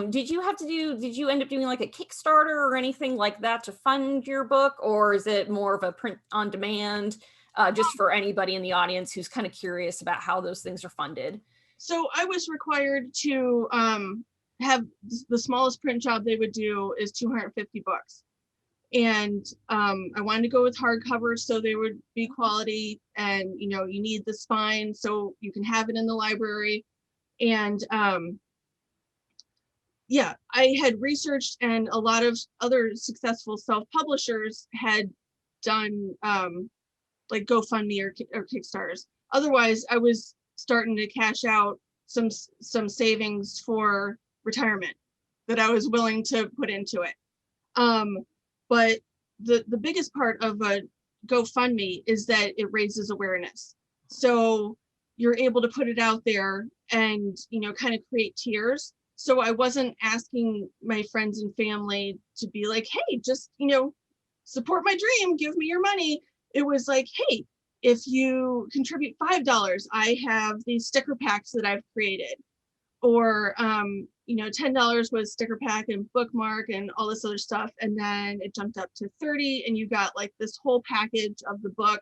Did you end up doing a Kickstarter or anything like that to fund your book? Or is it more of a print on demand, just for anybody in the audience who's kind of curious about how those things are funded? So I was required to have the smallest print job they would do is 250 books. And I wanted to go with hardcover so they would be quality, and you need the spine so you can have it in the library. And yeah, I had researched, and a lot of other successful self-publishers had done GoFundMe or Kickstarters. Otherwise, I was starting to cash out some savings for retirement that I was willing to put into it. But the biggest part of a GoFundMe is that it raises awareness. So you're able to put it out there and, you know, kind of create tiers. So I wasn't asking my friends and family to be like, hey, just, you know, support my dream, give me your money. It was like, hey, if you contribute $5, I have these sticker packs that I've created. Or, you know, $10 was sticker pack and bookmark and all this other stuff. And then it jumped up to 30 and you got like this whole package of the book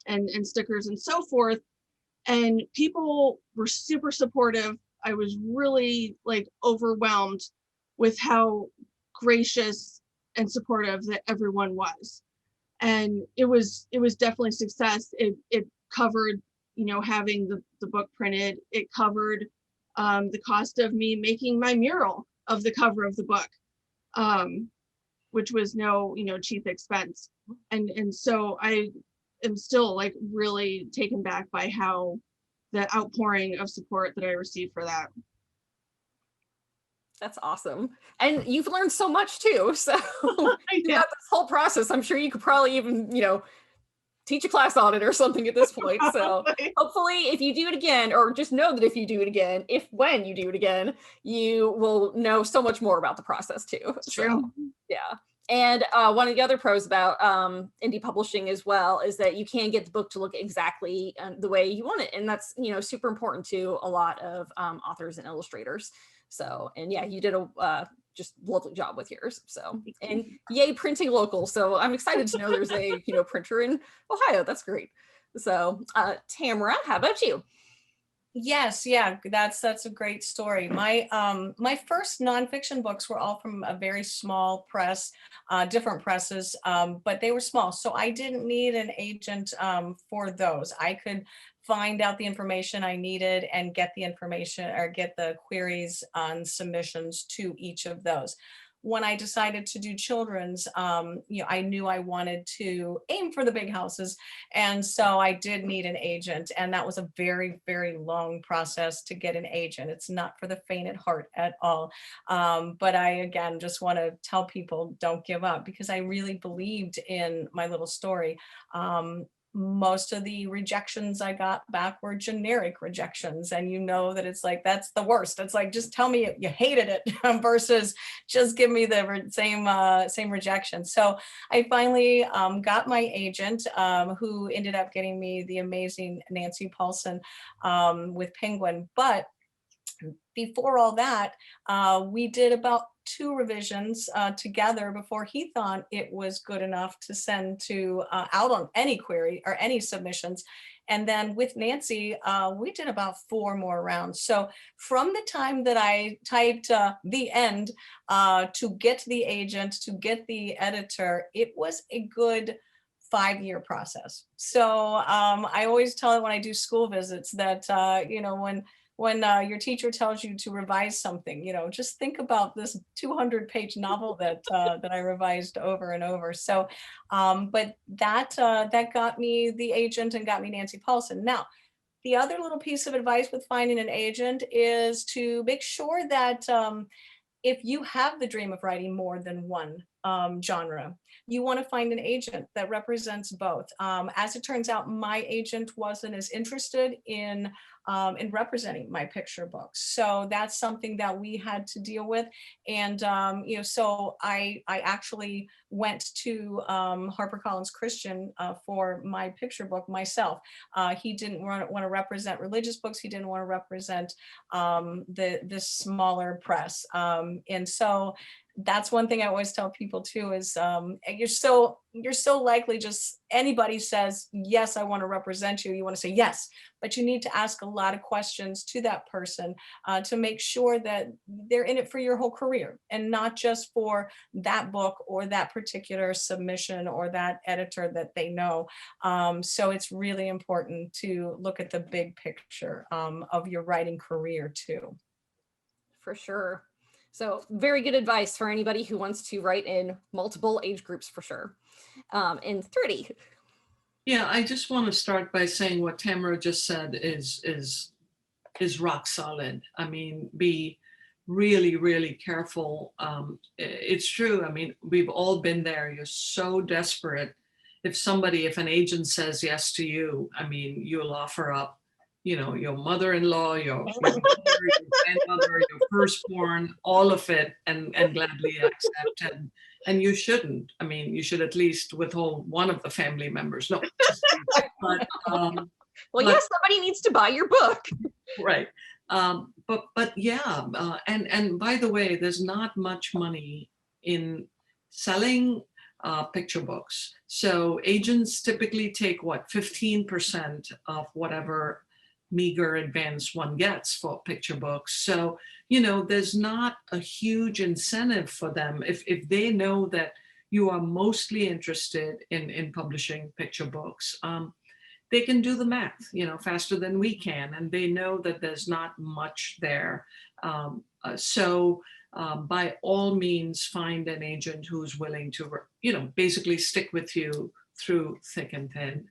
and stickers and so forth. And people were super supportive. I was really like overwhelmed with how gracious and supportive that everyone was. And it was definitely success. It covered, you know, having the book printed. It covered the cost of me making my mural of the cover of the book, which was no, you know, cheap expense. And so I am still like really taken back by how the outpouring of support that I received for that. That's awesome. And you've learned so much too. So throughout this whole process, I'm sure you could probably even, you know, teach a class on it or something at this point. So hopefully if you do it again, or just know that if you do it again, when you do it again, you will know so much more about the process too. It's true. So, yeah. And one of the other pros about indie publishing as well is that you can get the book to look exactly the way you want it. And that's, you know, super important to a lot of authors and illustrators. So, and yeah, you did a just lovely job with yours. So, and yay, printing local. So I'm excited to know there's a, you know, printer in Ohio. That's great. So, Tamara, how about you? Yes, yeah, that's a great story. My my first nonfiction books were all from a very small press, different presses, but they were small, so I didn't need an agent for those. I could find out the information I needed and get the information or get the queries on submissions to each of those. When I decided to do children's, you know, I knew I wanted to aim for the big houses. And so I did need an agent. And that was a very, very long process to get an agent. It's not for the faint at heart at all. But I, again, just want to tell people don't give up, because I really believed in my little story. Most of the rejections I got back were generic rejections. And you know that it's like, that's the worst. It's like, just tell me you hated it versus just give me the same rejection. So I finally got my agent, who ended up getting me the amazing Nancy Paulson with Penguin. But before all that, we did about 2 revisions together before he thought it was good enough to send to out on any query or any submissions. And then with Nancy, we did about 4 more rounds. So from the time that I typed the end to get the agent, to get the editor, it was a good 5-year process. So I always tell it when I do school visits that, you know, when your teacher tells you to revise something, you know, just think about this 200-page novel that that I revised over and over. So, but that got me the agent and got me Nancy Paulson. Now, the other little piece of advice with finding an agent is to make sure that if you have the dream of writing more than one genre, you want to find an agent that represents both. As it turns out, my agent wasn't as interested in representing my picture books. So that's something that we had to deal with. And, you know, so I actually went to HarperCollins Christian for my picture book myself. He didn't want to represent religious books. He didn't want to represent this smaller press. And so that's one thing I always tell people too is you're so likely, just anybody says, yes, I want to represent you. You want to say yes, but you need to ask a lot of questions to that person to make sure that they're in it for your whole career and not just for that book or that particular submission or that editor that they know. So it's really important to look at the big picture of your writing career too. For sure. So very good advice for anybody who wants to write in multiple age groups for sure. And Thrity. Yeah, I just want to start by saying what Tamara just said is is rock solid. I mean, be really, really careful. It's true. I mean, we've all been there. You're so desperate. If an agent says yes to you, I mean, you'll offer up, you know, your mother-in-law, your mother, your grandmother, your firstborn, all of it, and gladly accept. And you shouldn't. I mean, you should at least withhold one of the family members. No, but well, yes, somebody needs to buy your book. Right. But yeah, and by the way, there's not much money in selling picture books. So agents typically take what, 15% of whatever meager advance one gets for picture books. So, you know, there's not a huge incentive for them if they know that you are mostly interested in publishing picture books. They can do the math, you know, faster than we can, and they know that there's not much there. So by all means, find an agent who's willing to, you know, basically stick with you through thick and thin.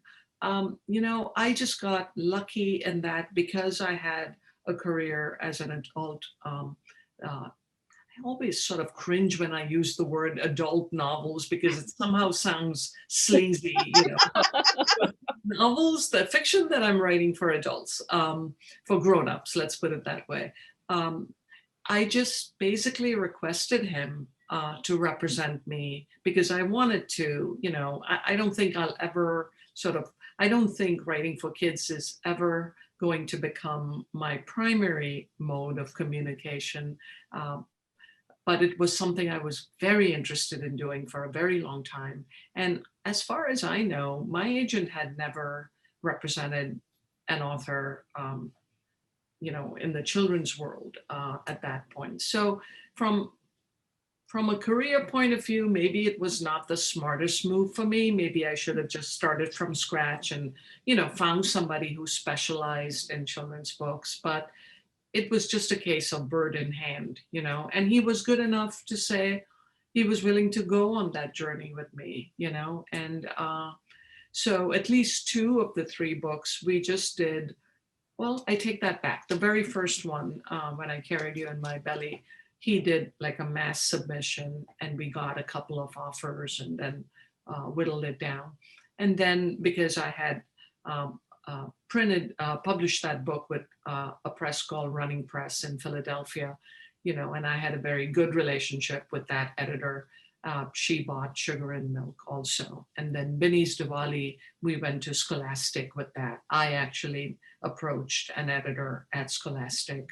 You know, I just got lucky in that because I had a career as an adult. I always sort of cringe when I use the word adult novels because it somehow sounds sleazy, you know. Novels, the fiction that I'm writing for adults, for grown-ups, let's put it that way. I just basically requested him to represent me because I wanted to, you know, I don't think I'll ever I don't think writing for kids is ever going to become my primary mode of communication. But it was something I was very interested in doing for a very long time. And as far as I know, my agent had never represented an author, you know, in the children's world at that point. So from a career point of view, maybe it was not the smartest move for me. Maybe I should have just started from scratch and, you know, found somebody who specialized in children's books. But it was just a case of bird in hand, you know, and he was good enough to say he was willing to go on that journey with me, you know. And so at least 2 of the 3 books we just did, well, I take that back. The very first one, When I Carried You in My Belly, he did like a mass submission and we got a couple of offers and then whittled it down. And then because I had published that book with a press called Running Press in Philadelphia, you know, and I had a very good relationship with that editor. She bought Sugar and Milk also. And then Binny's Diwali, we went to Scholastic with that. I actually approached an editor at Scholastic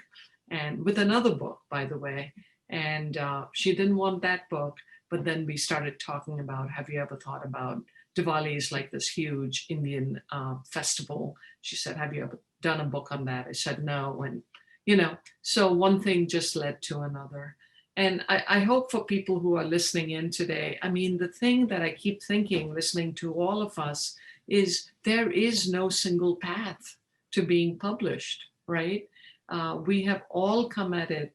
and with another book, by the way, and she didn't want that book, but then we started talking about, have you ever thought about Diwali is like this huge Indian festival. She said, have you ever done a book on that? I said, no. And, you know, so one thing just led to another. And I hope for people who are listening in today, I mean, the thing that I keep thinking, listening to all of us, is there is no single path to being published, right? We have all come at it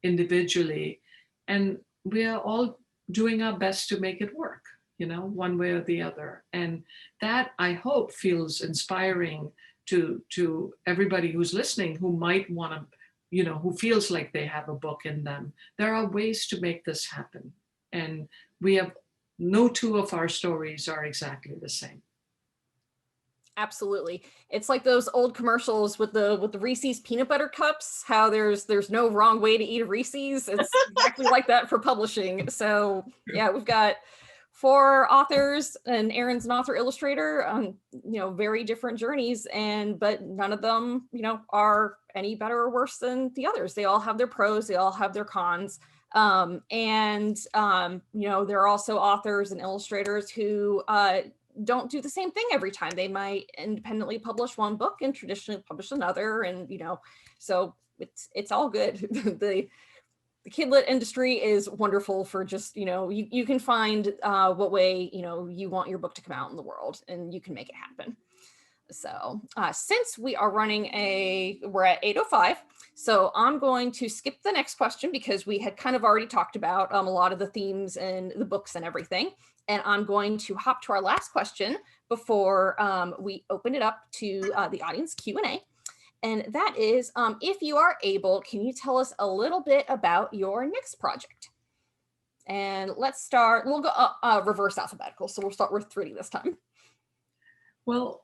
individually, and we are all doing our best to make it work, you know, one way or the other. And that, I hope, feels inspiring to everybody who's listening who might want to, you know, who feels like they have a book in them. There are ways to make this happen. And we have, no 2 of our stories are exactly the same. Absolutely. It's like those old commercials with the Reese's peanut butter cups, how there's no wrong way to eat a Reese's. It's exactly like that for publishing. So yeah, we've got 4 authors, and Erin's an author illustrator on, you know, very different journeys, but none of them, you know, are any better or worse than the others. They all have their pros, they all have their cons. You know, there are also authors and illustrators who don't do the same thing every time. They might independently publish one book and traditionally publish another, and, you know, so it's all good. The kidlit industry is wonderful for just, you know, you can find what way, you know, you want your book to come out in the world, and you can make it happen. So since we are we're at 8:05, so I'm going to skip the next question because we had kind of already talked about a lot of the themes and the books and everything. And I'm going to hop to our last question before we open it up to the audience Q&A. And that is, if you are able, can you tell us a little bit about your next project? And let's start, we'll go reverse alphabetical. So we'll start with Thrity this time. Well,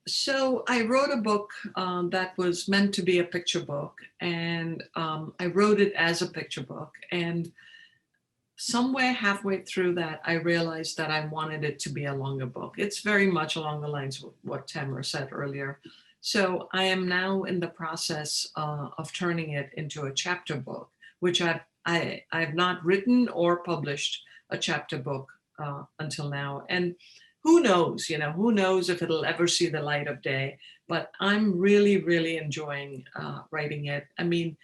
so I wrote a book that was meant to be a picture book, and I wrote it as a picture book. And somewhere halfway through that, I realized that I wanted it to be a longer book. It's very much along the lines of what Tamara said earlier. So I am now in the process of turning it into a chapter book, which I've not written or published a chapter book until now. And who knows, who knows if it'll ever see the light of day, but I'm really, really enjoying writing it. I mean,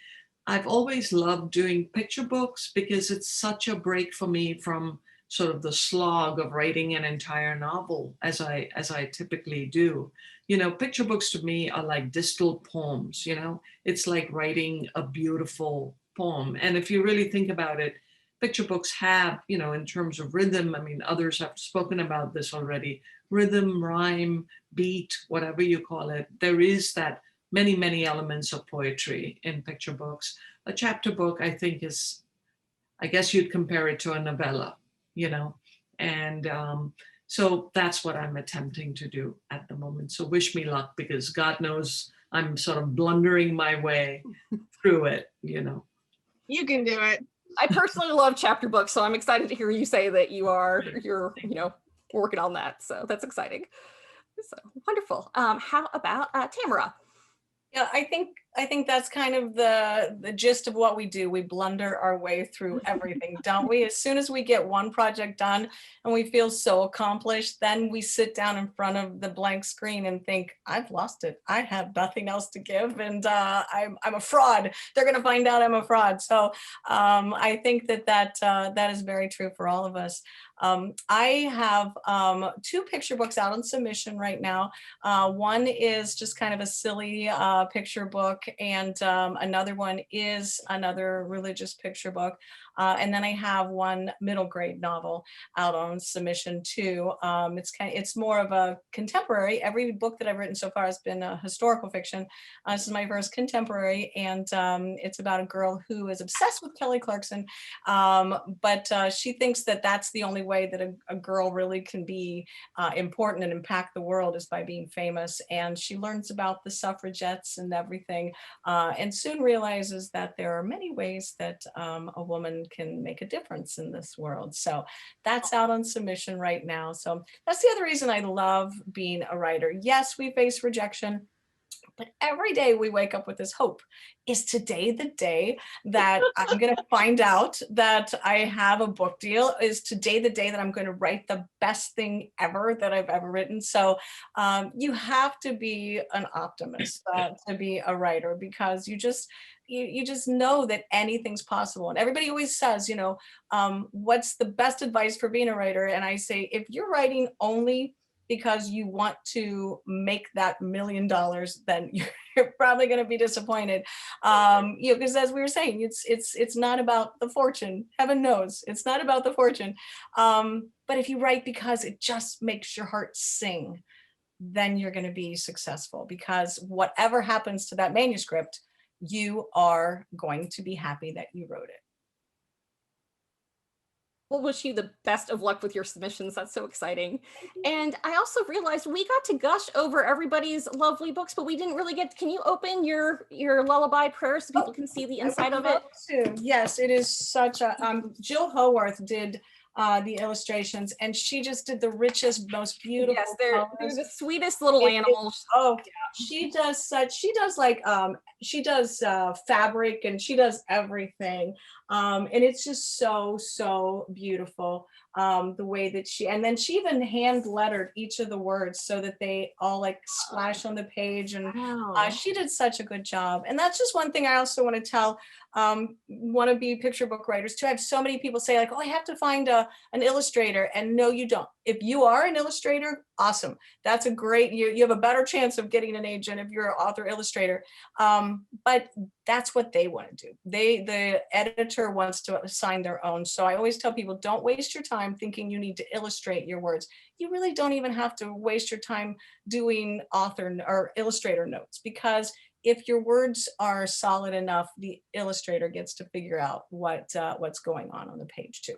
I've always loved doing picture books because it's such a break for me from sort of the slog of writing an entire novel as I typically do. Picture books to me are like distilled poems, it's like writing a beautiful poem. And if you really think about it, picture books have, in terms of rhythm, I mean, others have spoken about this already, rhythm, rhyme, beat, whatever you call it, there is that many, many elements of poetry in picture books. A chapter book, I think, is, I guess you'd compare it to a novella, and so that's what I'm attempting to do at the moment. So wish me luck, because God knows I'm sort of blundering my way through it, You can do it. I personally love chapter books, so I'm excited to hear you say that you're working on that. So that's exciting. So wonderful. How about Tamara? Yeah, I think that's kind of the gist of what we do. We blunder our way through everything, don't we? As soon as we get one project done and we feel so accomplished, then we sit down in front of the blank screen and think, I've lost it. I have nothing else to give, and I'm a fraud. They're going to find out I'm a fraud. So I think that is very true for all of us. I have 2 picture books out on submission right now. One is just kind of a silly picture book, and another one is another religious picture book. And then I have one middle grade novel out on submission too. It's more of a contemporary. Every book that I've written so far has been a historical fiction. This is my first contemporary, and it's about a girl who is obsessed with Kelly Clarkson, but she thinks that that's the only way that a girl really can be important and impact the world is by being famous. And she learns about the suffragettes and everything, and soon realizes that there are many ways that a woman can make a difference in this world. So that's out on submission right now. So that's the other reason I love being a writer. Yes, we face rejection, but every day we wake up with this hope. Is today the day that I'm going to find out that I have a book deal? Is today the day that I'm going to write the best thing ever that I've ever written? So you have to be an optimist to be a writer, because you just know that anything's possible. And everybody always says, what's the best advice for being a writer? And I say, if you're writing only because you want to make that $1 million, then you're probably going to be disappointed. Because as we were saying, it's not about the fortune. Heaven knows it's not about the fortune. But if you write because it just makes your heart sing, then you're going to be successful, because whatever happens to that manuscript, you are going to be happy that you wrote it. We'll wish you the best of luck with your submissions. That's so exciting. And I also realized we got to gush over everybody's lovely books, but we didn't really can you open your Lullaby Prayers so people can see the inside of it? Yes, it is such a, Jill Howarth did the illustrations, and she just did the richest, most beautiful. Yes, they're the sweetest little animals. She does fabric, and she does everything. And it's just so beautiful, the way that she even hand lettered each of the words so that they all like splash on the page. And wow. She did such a good job. And that's just one thing I also want to tell wannabe picture book writers too. I have so many people say like, oh, I have to find an illustrator. And no, you don't. If you are an illustrator, awesome. That's a great, you have a better chance of getting an agent if you're an author illustrator. But that's what they want to do. The editors editor wants to assign their own. So I always tell people, don't waste your time thinking you need to illustrate your words. You really don't even have to waste your time doing author or illustrator notes, because if your words are solid enough, the illustrator gets to figure out what's going on the page too.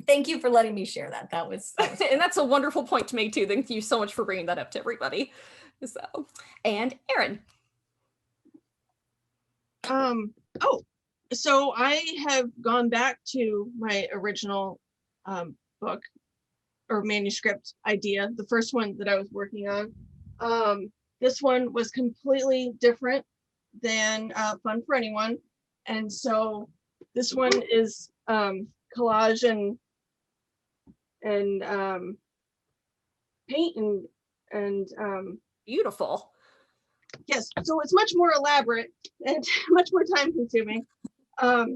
Thank you for letting me share that. That was And that's a wonderful point to make too. Thank you so much for bringing that up to everybody. So, and Erin. So I have gone back to my original book or manuscript idea, the first one that I was working on. This one was completely different than Fun for Anyone. And so this one is collage and paint and Beautiful. yes, so it's much more elaborate and much more time consuming. But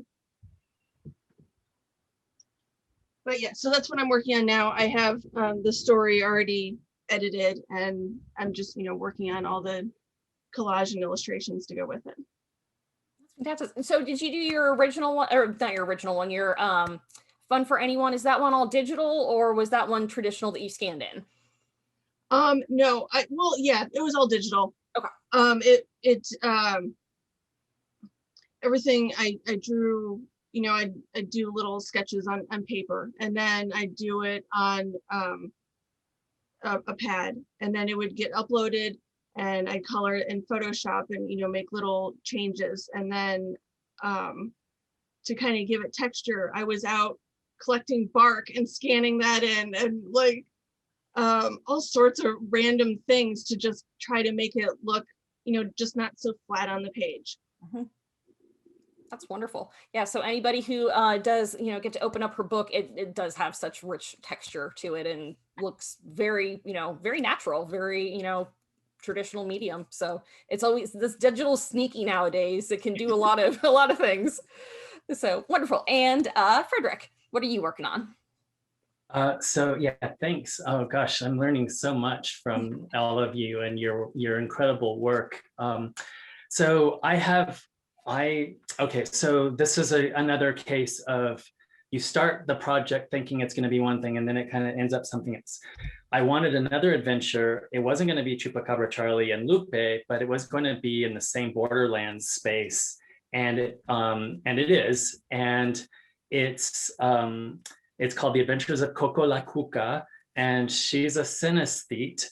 yeah, so that's what I'm working on now. I have the story already edited, and I'm just, working on all the collage and illustrations to go with it. Fantastic. So did you do your original one, or not your original one, your Fun for Anyone? Is that one all digital, or was that one traditional that you scanned in? No, yeah, it was all digital. Okay. Everything I drew, I do little sketches on paper, and then I do it on a pad, and then it would get uploaded, and I color it in Photoshop and make little changes, and then to kind of give it texture, I was out collecting bark and scanning that in, and like all sorts of random things to just try to make it look, just not so flat on the page. Mm-hmm. That's wonderful. Yeah, so anybody who does, get to open up her book, it does have such rich texture to it and looks very, very natural, very, traditional medium. So it's always this digital sneaky nowadays. It can do a lot of things. So wonderful. And Frederick, what are you working on? So yeah, thanks. Oh gosh, I'm learning so much from all of you and your incredible work. So so this is another case of you start the project thinking it's going to be one thing, and then it kind of ends up something else. I wanted another adventure. It wasn't going to be Chupacabra Charlie and Lupe, but it was going to be in the same Borderlands space, and it is, and it's called The Adventures of Coco la Cuca, and she's a synesthete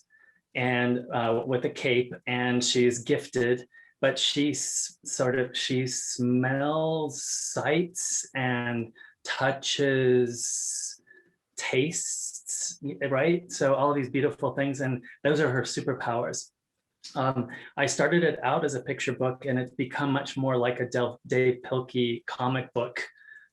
and with a cape, and she's gifted, but she smells, sights, and touches, tastes, right? So all of these beautiful things, and those are her superpowers. I started it out as a picture book, and it's become much more like a Dave Pilkey comic book,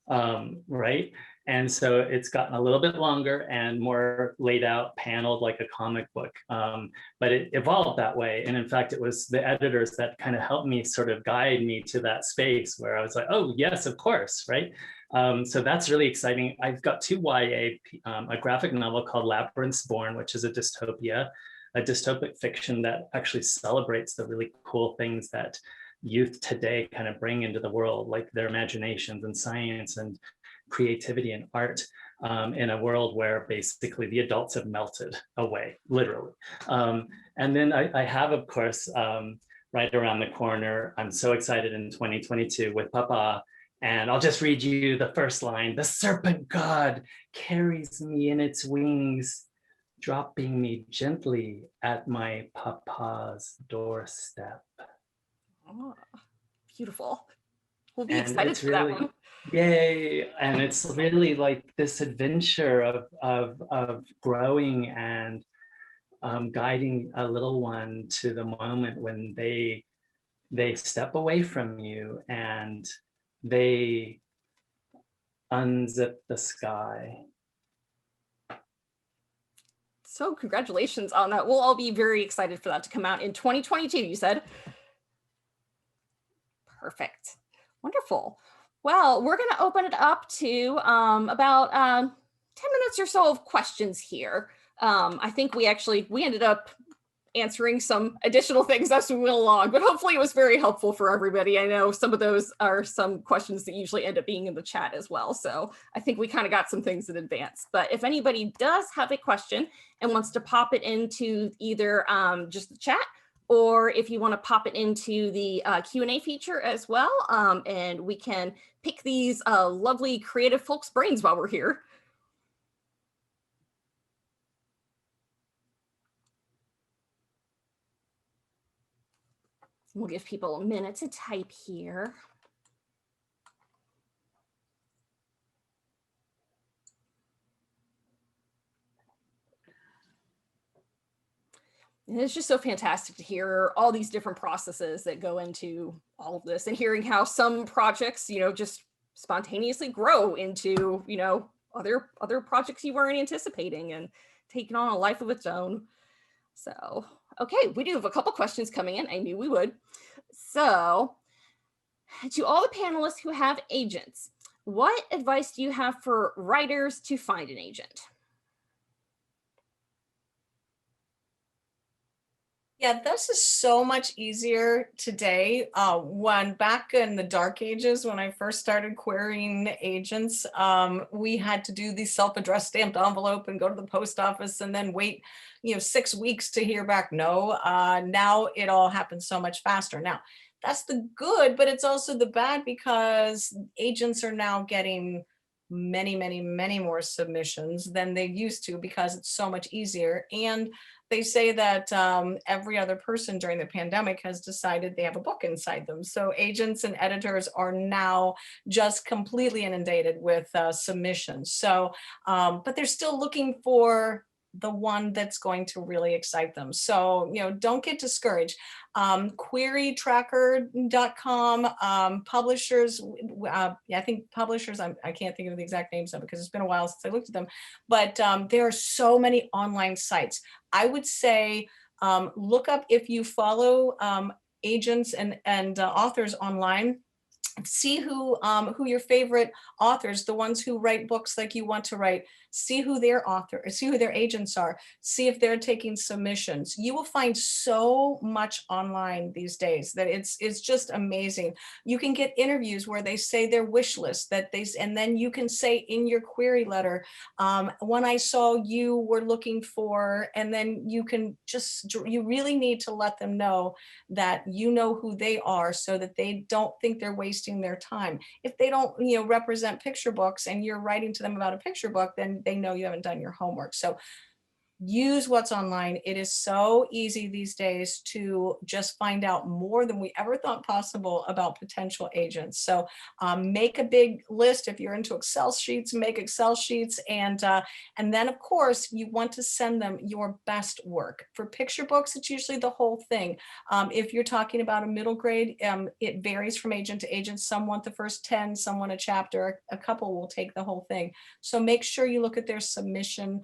right? And so it's gotten a little bit longer and more laid out, paneled like a comic book. But it evolved that way. And in fact, it was the editors that kind of helped me sort of guide me to that space where I was like, oh, yes, of course, right? So that's really exciting. I've got two YA, a graphic novel called Labyrinth Born, which is a dystopic fiction that actually celebrates the really cool things that youth today kind of bring into the world, like their imaginations and science and creativity and art, in a world where basically the adults have melted away, literally. And then I have, of course, right around the corner, I'm so excited, in 2022 with Papa. And I'll just read you the first line. The serpent god carries me in its wings, dropping me gently at my Papa's doorstep. Oh, beautiful. We'll be excited for that one. Yay. And it's really like this adventure of growing and guiding a little one to the moment when they step away from you and they unzip the sky. So congratulations on that. We'll all be very excited for that to come out in 2022, you said. Perfect. Wonderful. Well, we're going to open it up to about 10 minutes or so of questions here. I think we ended up answering some additional things as we went along, but hopefully it was very helpful for everybody. I know some of those are some questions that usually end up being in the chat as well. So I think we kind of got some things in advance, but if anybody does have a question and wants to pop it into either just the chat, or if you want to pop it into the Q&A feature as well, and we can pick these lovely creative folks' brains while we're here. We'll give people a minute to type here. And it's just so fantastic to hear all these different processes that go into all of this, and hearing how some projects, you know, just spontaneously grow into, you know, other projects you weren't anticipating and taking on a life of its own. So, okay, we do have a couple questions coming in. I knew we would. So, to all the panelists who have agents, what advice do you have for writers to find an agent? Yeah, this is so much easier today. When back in the dark ages, when I first started querying agents, we had to do the self-addressed stamped envelope and go to the post office and then wait, 6 weeks to hear back no. Now it all happens so much faster. Now, that's the good, but it's also the bad, because agents are now getting many more submissions than they used to, because it's so much easier. And they say that every other person during the pandemic has decided they have a book inside them. So agents and editors are now just completely inundated with submissions. So, but they're still looking for the one that's going to really excite them. So, don't get discouraged. Querytracker.com, publishers, I think publishers, I can't think of the exact names of it because it's been a while since I looked at them, but there are so many online sites. I would say look up, if you follow agents and authors online, see who your favorite authors, the ones who write books like you want to write, see who their agents are, see if they're taking submissions. You will find so much online these days that it's just amazing. You can get interviews where they say their wish list, and then you can say in your query letter, when I saw you were looking for, and then you really need to let them know that you know who they are, so that they don't think they're wasting their time. If they don't, represent picture books and you're writing to them about a picture book, then they know you haven't done your homework. So use what's online. It is so easy these days to just find out more than we ever thought possible about potential agents. So make a big list. If you're into Excel sheets, make Excel sheets. And then of course you want to send them your best work. For picture books, it's usually the whole thing. If you're talking about a middle grade, it varies from agent to agent. Some want the first 10, some want a chapter, a couple will take the whole thing. So make sure you look at their submission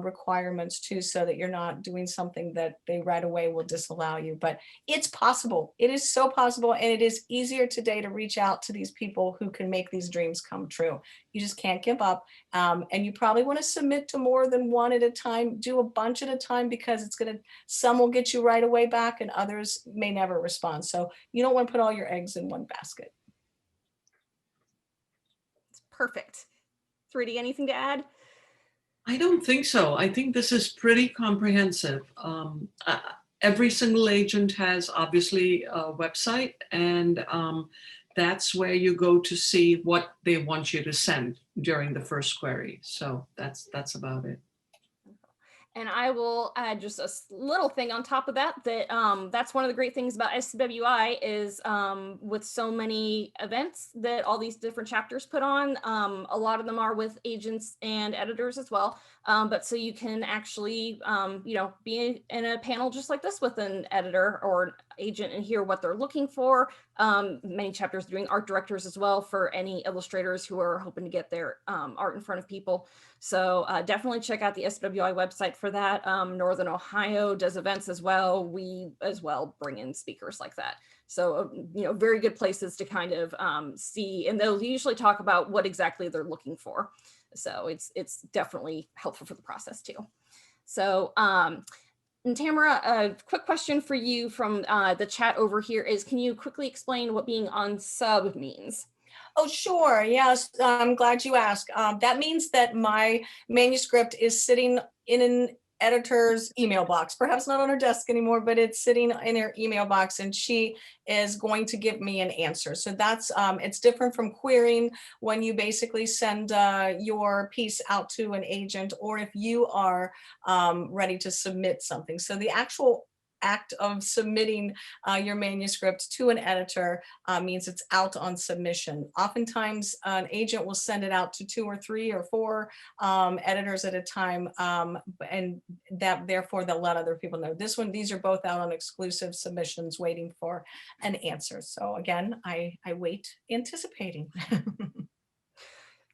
requirements too, so that you're not doing something that they right away will disallow you. But it's possible. It is so possible. And it is easier today to reach out to these people who can make these dreams come true. You just can't give up. And you probably want to submit to more than one at a time. Do a bunch at a time, because some will get you right away back and others may never respond. So you don't want to put all your eggs in one basket. It's perfect. Thready, anything to add? I don't think so. I think this is pretty comprehensive. Every single agent has obviously a website, and that's where you go to see what they want you to send during the first query. So that's about it. And I will add just a little thing on top of that, that's one of the great things about SCBWI is with so many events that all these different chapters put on, a lot of them are with agents and editors as well. But so you can actually, be in a panel just like this with an editor or agent and hear what they're looking for. Many chapters doing art directors as well for any illustrators who are hoping to get their art in front of people. So definitely check out the SCBWI website for that. Northern Ohio does events as well. We as well bring in speakers like that. So, very good places to kind of see, and they'll usually talk about what exactly they're looking for. So it's definitely helpful for the process too. So And Tamara, a quick question for you from the chat over here is, can you quickly explain what being on sub means? Oh, sure. Yes, I'm glad you asked. That means that my manuscript is sitting in an editor's email box, perhaps not on her desk anymore, but it's sitting in her email box, and she is going to give me an answer. So that's, it's different from querying, when you basically send your piece out to an agent, or if you are ready to submit something. So the actual act of submitting your manuscript to an editor means it's out on submission. Oftentimes, an agent will send it out to 2 or 3 or 4 editors at a time, and that therefore they'll let other people know. These are both out on exclusive submissions, waiting for an answer. So again, I wait, anticipating.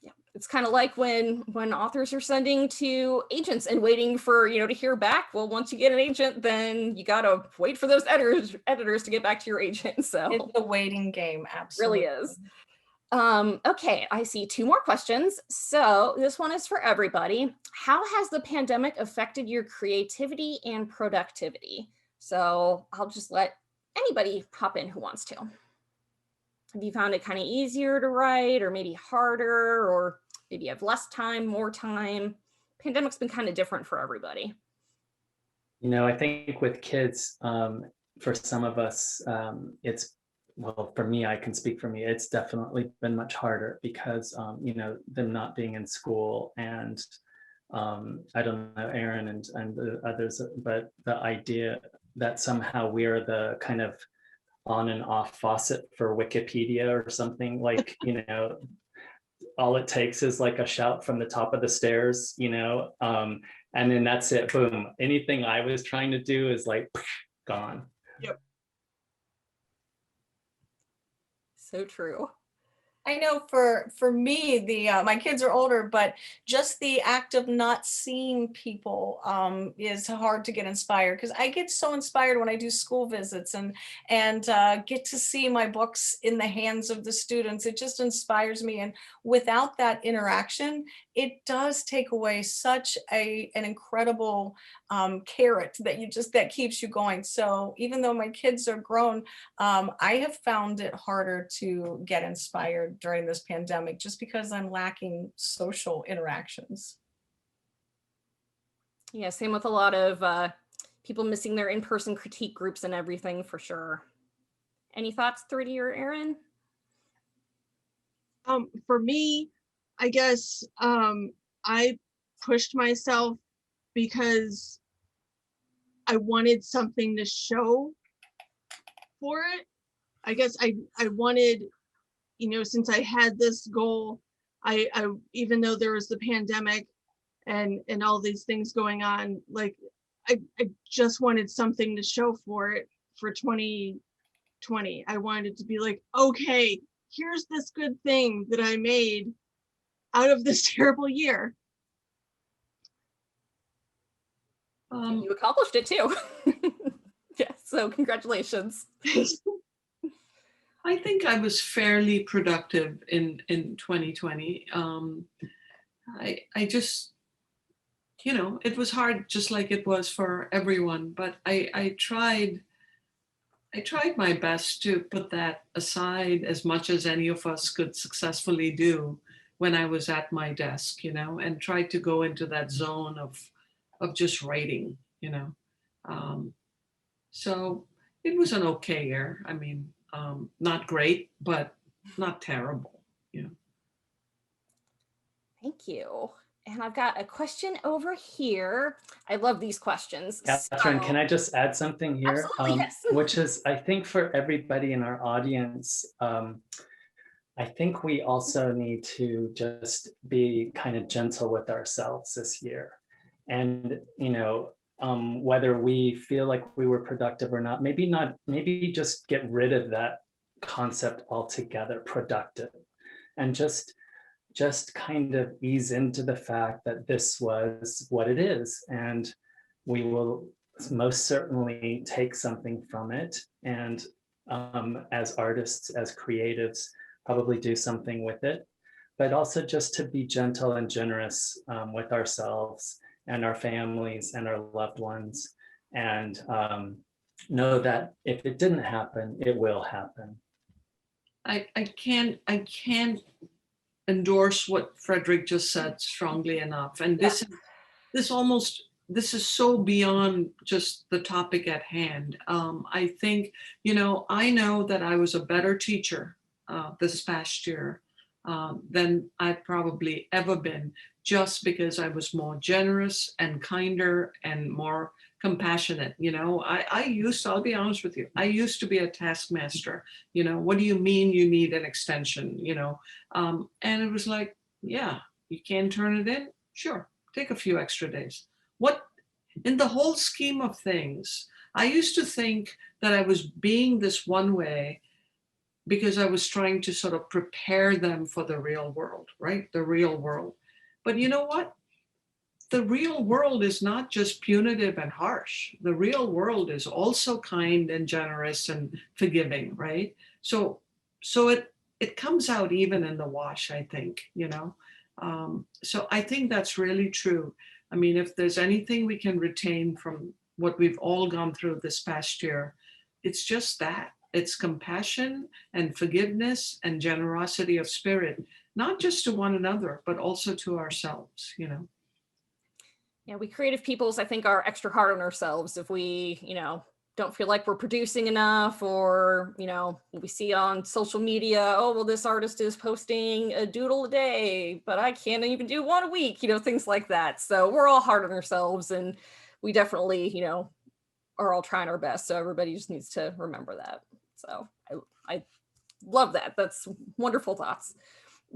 Yeah, it's kind of like when authors are sending to agents and waiting for, to hear back. Well, once you get an agent, then you got to wait for those editors to get back to your agent. So it's a waiting game. Absolutely. Really is. Okay, I see 2 more questions. So this one is for everybody. How has the pandemic affected your creativity and productivity? So I'll just let anybody hop in who wants to. Have you found it kind of easier to write, or maybe harder, or maybe you have less time, more time? Pandemic's been kind of different for everybody. I think with kids, for some of us, well, for me, I can speak for me, it's definitely been much harder because, them not being in school, and I don't know, Erin and the others, but the idea that somehow we're the kind of on and off faucet for Wikipedia or something, like, all it takes is like a shout from the top of the stairs, and then that's it, boom. Anything I was trying to do is like gone. Yep. So true. I know for me, my kids are older, but just the act of not seeing people is hard to get inspired, because I get so inspired when I do school visits and get to see my books in the hands of the students. It just inspires me, and without that interaction, it does take away such an incredible carrot that keeps you going. So even though my kids are grown, I have found it harder to get inspired during this pandemic, just because I'm lacking social interactions. Yeah, same with a lot of people missing their in-person critique groups and everything, for sure. Any thoughts, Thrity or Erin? For me, I guess I pushed myself because I wanted something to show for it. I guess I wanted, since I had this goal, I even though there was the pandemic and all these things going on, like I just wanted something to show for it for 2020. I wanted to be like, okay, here's this good thing that I made out of this terrible year. You accomplished it too. Yeah, so congratulations. I think I was fairly productive in 2020. I just, it was hard, just like it was for everyone, but I tried my best to put that aside as much as any of us could successfully do when I was at my desk, and tried to go into that zone of just writing, so it was an okay year. I mean, not great, but not terrible. Thank you. And I've got a question over here. I love these questions. Kathryn, can I just add something here? Absolutely, yes. Which is, I think for everybody in our audience, I think we also need to just be kind of gentle with ourselves this year. And, whether we feel like we were productive or not, maybe just get rid of that concept altogether, productive, and just kind of ease into the fact that this was what it is, and we will most certainly take something from it, and as artists, as creatives, probably do something with it, but also just to be gentle and generous with ourselves and our families and our loved ones, and know that if it didn't happen, it will happen. I can't endorse what Frederick just said strongly enough. And this is so beyond just the topic at hand. I think, I know that I was a better teacher this past year than I've probably ever been, just because I was more generous and kinder and more compassionate. I'll be honest with you, I used to be a taskmaster. What do you mean you need an extension? And it was like, yeah, you can turn it in? Sure, take a few extra days. What, in the whole scheme of things, I used to think that I was being this one way because I was trying to sort of prepare them for the real world, right? The real world. But you know what? The real world is not just punitive and harsh. The real world is also kind and generous and forgiving, right? So it comes out even in the wash, I think, So I think that's really true. I mean, if there's anything we can retain from what we've all gone through this past year, it's just that. It's compassion and forgiveness and generosity of spirit, not just to one another, but also to ourselves, Yeah, we creative peoples, I think, are extra hard on ourselves if we, don't feel like we're producing enough, or, we see on social media, oh, well, this artist is posting a doodle a day, but I can't even do one a week, things like that. So we're all hard on ourselves, and we definitely, are all trying our best. So everybody just needs to remember that. So I love that. That's wonderful thoughts.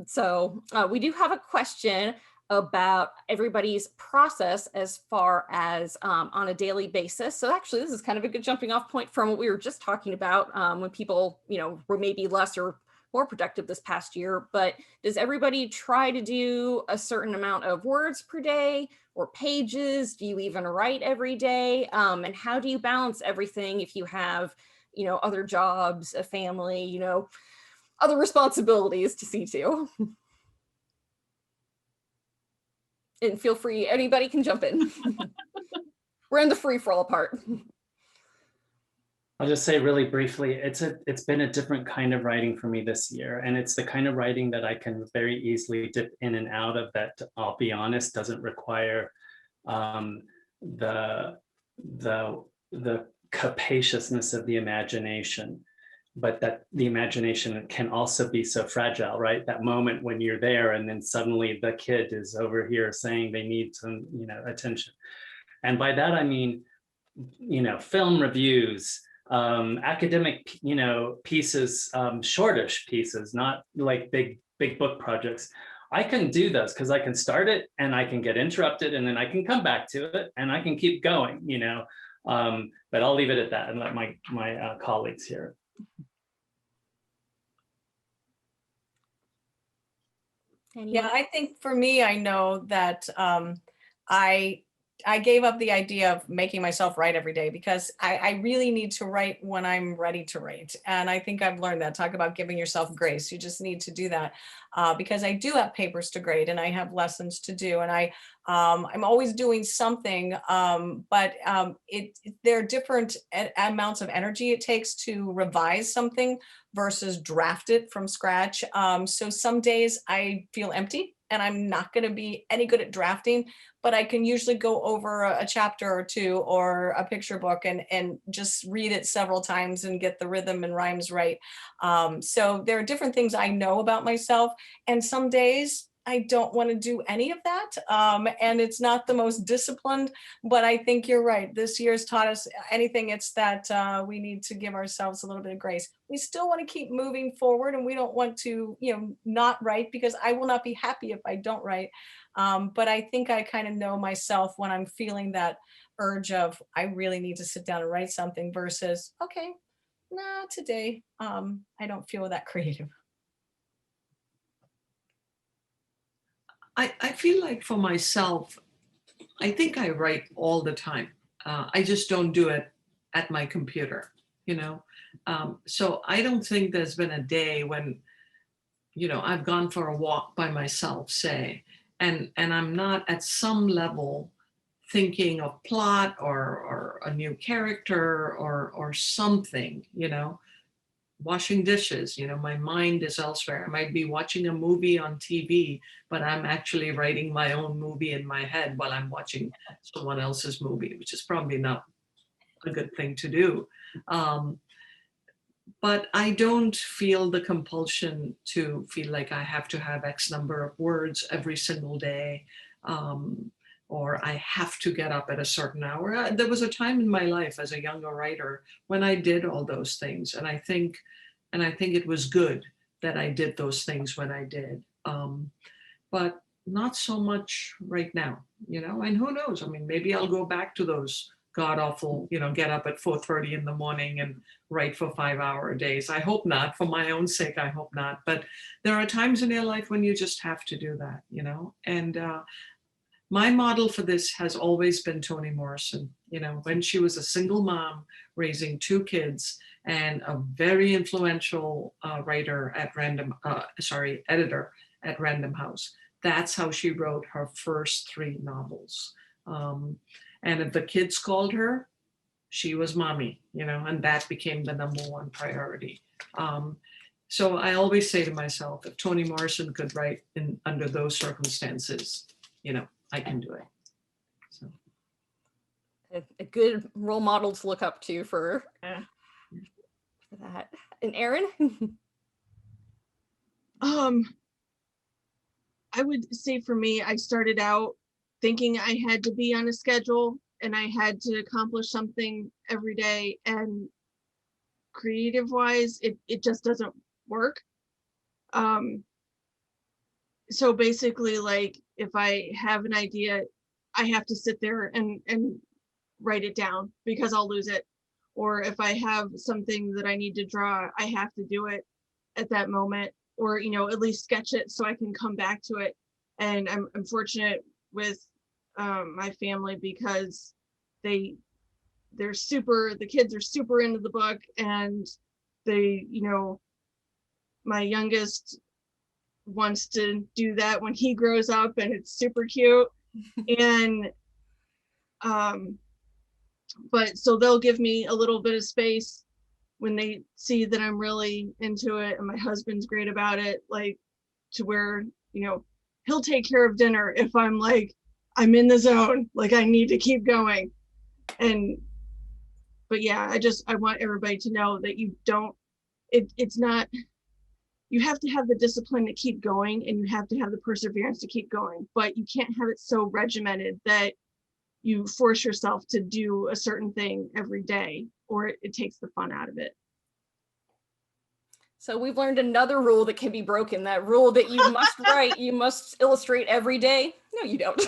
So we do have a question about everybody's process as far as on a daily basis. So actually, this is kind of a good jumping off point from what we were just talking about when people, were maybe less or more productive this past year. But does everybody try to do a certain amount of words per day or pages? Do you even write every day? And how do you balance everything if you have, other jobs, a family, other responsibilities to see to? And feel free, anybody can jump in. We're in the free-for-all part. I'll just say really briefly, it's been a different kind of writing for me this year. And it's the kind of writing that I can very easily dip in and out of, that, I'll be honest, doesn't require the capaciousness of the imagination, but that the imagination can also be so fragile, right? That moment when you're there and then suddenly the kid is over here saying they need some, attention. And by that, I mean, film reviews, academic, pieces, shortish pieces, not like big book projects. I can do those because I can start it and I can get interrupted and then I can come back to it and I can keep going, but I'll leave it at that and let my colleagues hear. Yeah, I think for me, I know that I gave up the idea of making myself write every day, because I really need to write when I'm ready to write. And I think I've learned that. Talk about giving yourself grace. You just need to do that because I do have papers to grade and I have lessons to do. And I'm always doing something, but there are different amounts of energy it takes to revise something versus draft it from scratch. So some days I feel empty and I'm not going to be any good at drafting, but I can usually go over a chapter or two or a picture book and just read it several times and get the rhythm and rhymes right. So there are different things I know about myself, and some days I don't want to do any of that. And it's not the most disciplined, but I think you're right. This year's taught us anything. It's that we need to give ourselves a little bit of grace. We still want to keep moving forward, and we don't want to, not write, because I will not be happy if I don't write. But I think I kind of know myself when I'm feeling that urge of, I really need to sit down and write something versus, okay, nah, today, I don't feel that creative. I feel like for myself, I think I write all the time. I just don't do it at my computer, So I don't think there's been a day when, I've gone for a walk by myself, say, and I'm not at some level thinking of plot or a new character or something, you know, washing dishes, you know, my mind is elsewhere. I might be watching a movie on TV, but I'm actually writing my own movie in my head while I'm watching someone else's movie, which is probably not a good thing to do. But I don't feel the compulsion to feel like I have to have X number of words every single day, or I have to get up at a certain hour. There was a time in my life as a younger writer when I did all those things, and I think it was good that I did those things when I did. But not so much right now, you know, and who knows? I mean, maybe I'll go back to those god awful, you know, get up at 4:30 in the morning and write for 5-hour days. I hope not. For my own sake, I hope not. But there are times in your life when you just have to do that, you know. And my model for this has always been Toni Morrison. You know, when she was a single mom raising 2 kids and a very influential editor at Random House. That's how she wrote her first 3 novels. And if the kids called her, she was mommy, you know, and that became the #1 priority. So I always say to myself, if Toni Morrison could write under those circumstances, you know, I can do it. So. A good role model to look up to for that. And Erin? I would say for me, I started out thinking I had to be on a schedule and I had to accomplish something every day, and creative wise, it just doesn't work. So basically, like, if I have an idea, I have to sit there and write it down because I'll lose it. Or if I have something that I need to draw, I have to do it at that moment, or, you know, at least sketch it so I can come back to it. And I'm fortunate with my family because the kids are super into the book, and they, you know, my youngest wants to do that when he grows up, and it's super cute. And but so they'll give me a little bit of space when they see that I'm really into it, and my husband's great about it, like, to where, you know, he'll take care of dinner if I'm like, I'm in the zone, like I need to keep going. But yeah, I want everybody to know that it's not, you have to have the discipline to keep going, and you have to have the perseverance to keep going, but you can't have it so regimented that you force yourself to do a certain thing every day, or it takes the fun out of it. So we've learned another rule that can be broken, that rule that you must write, you must illustrate every day. No, you don't.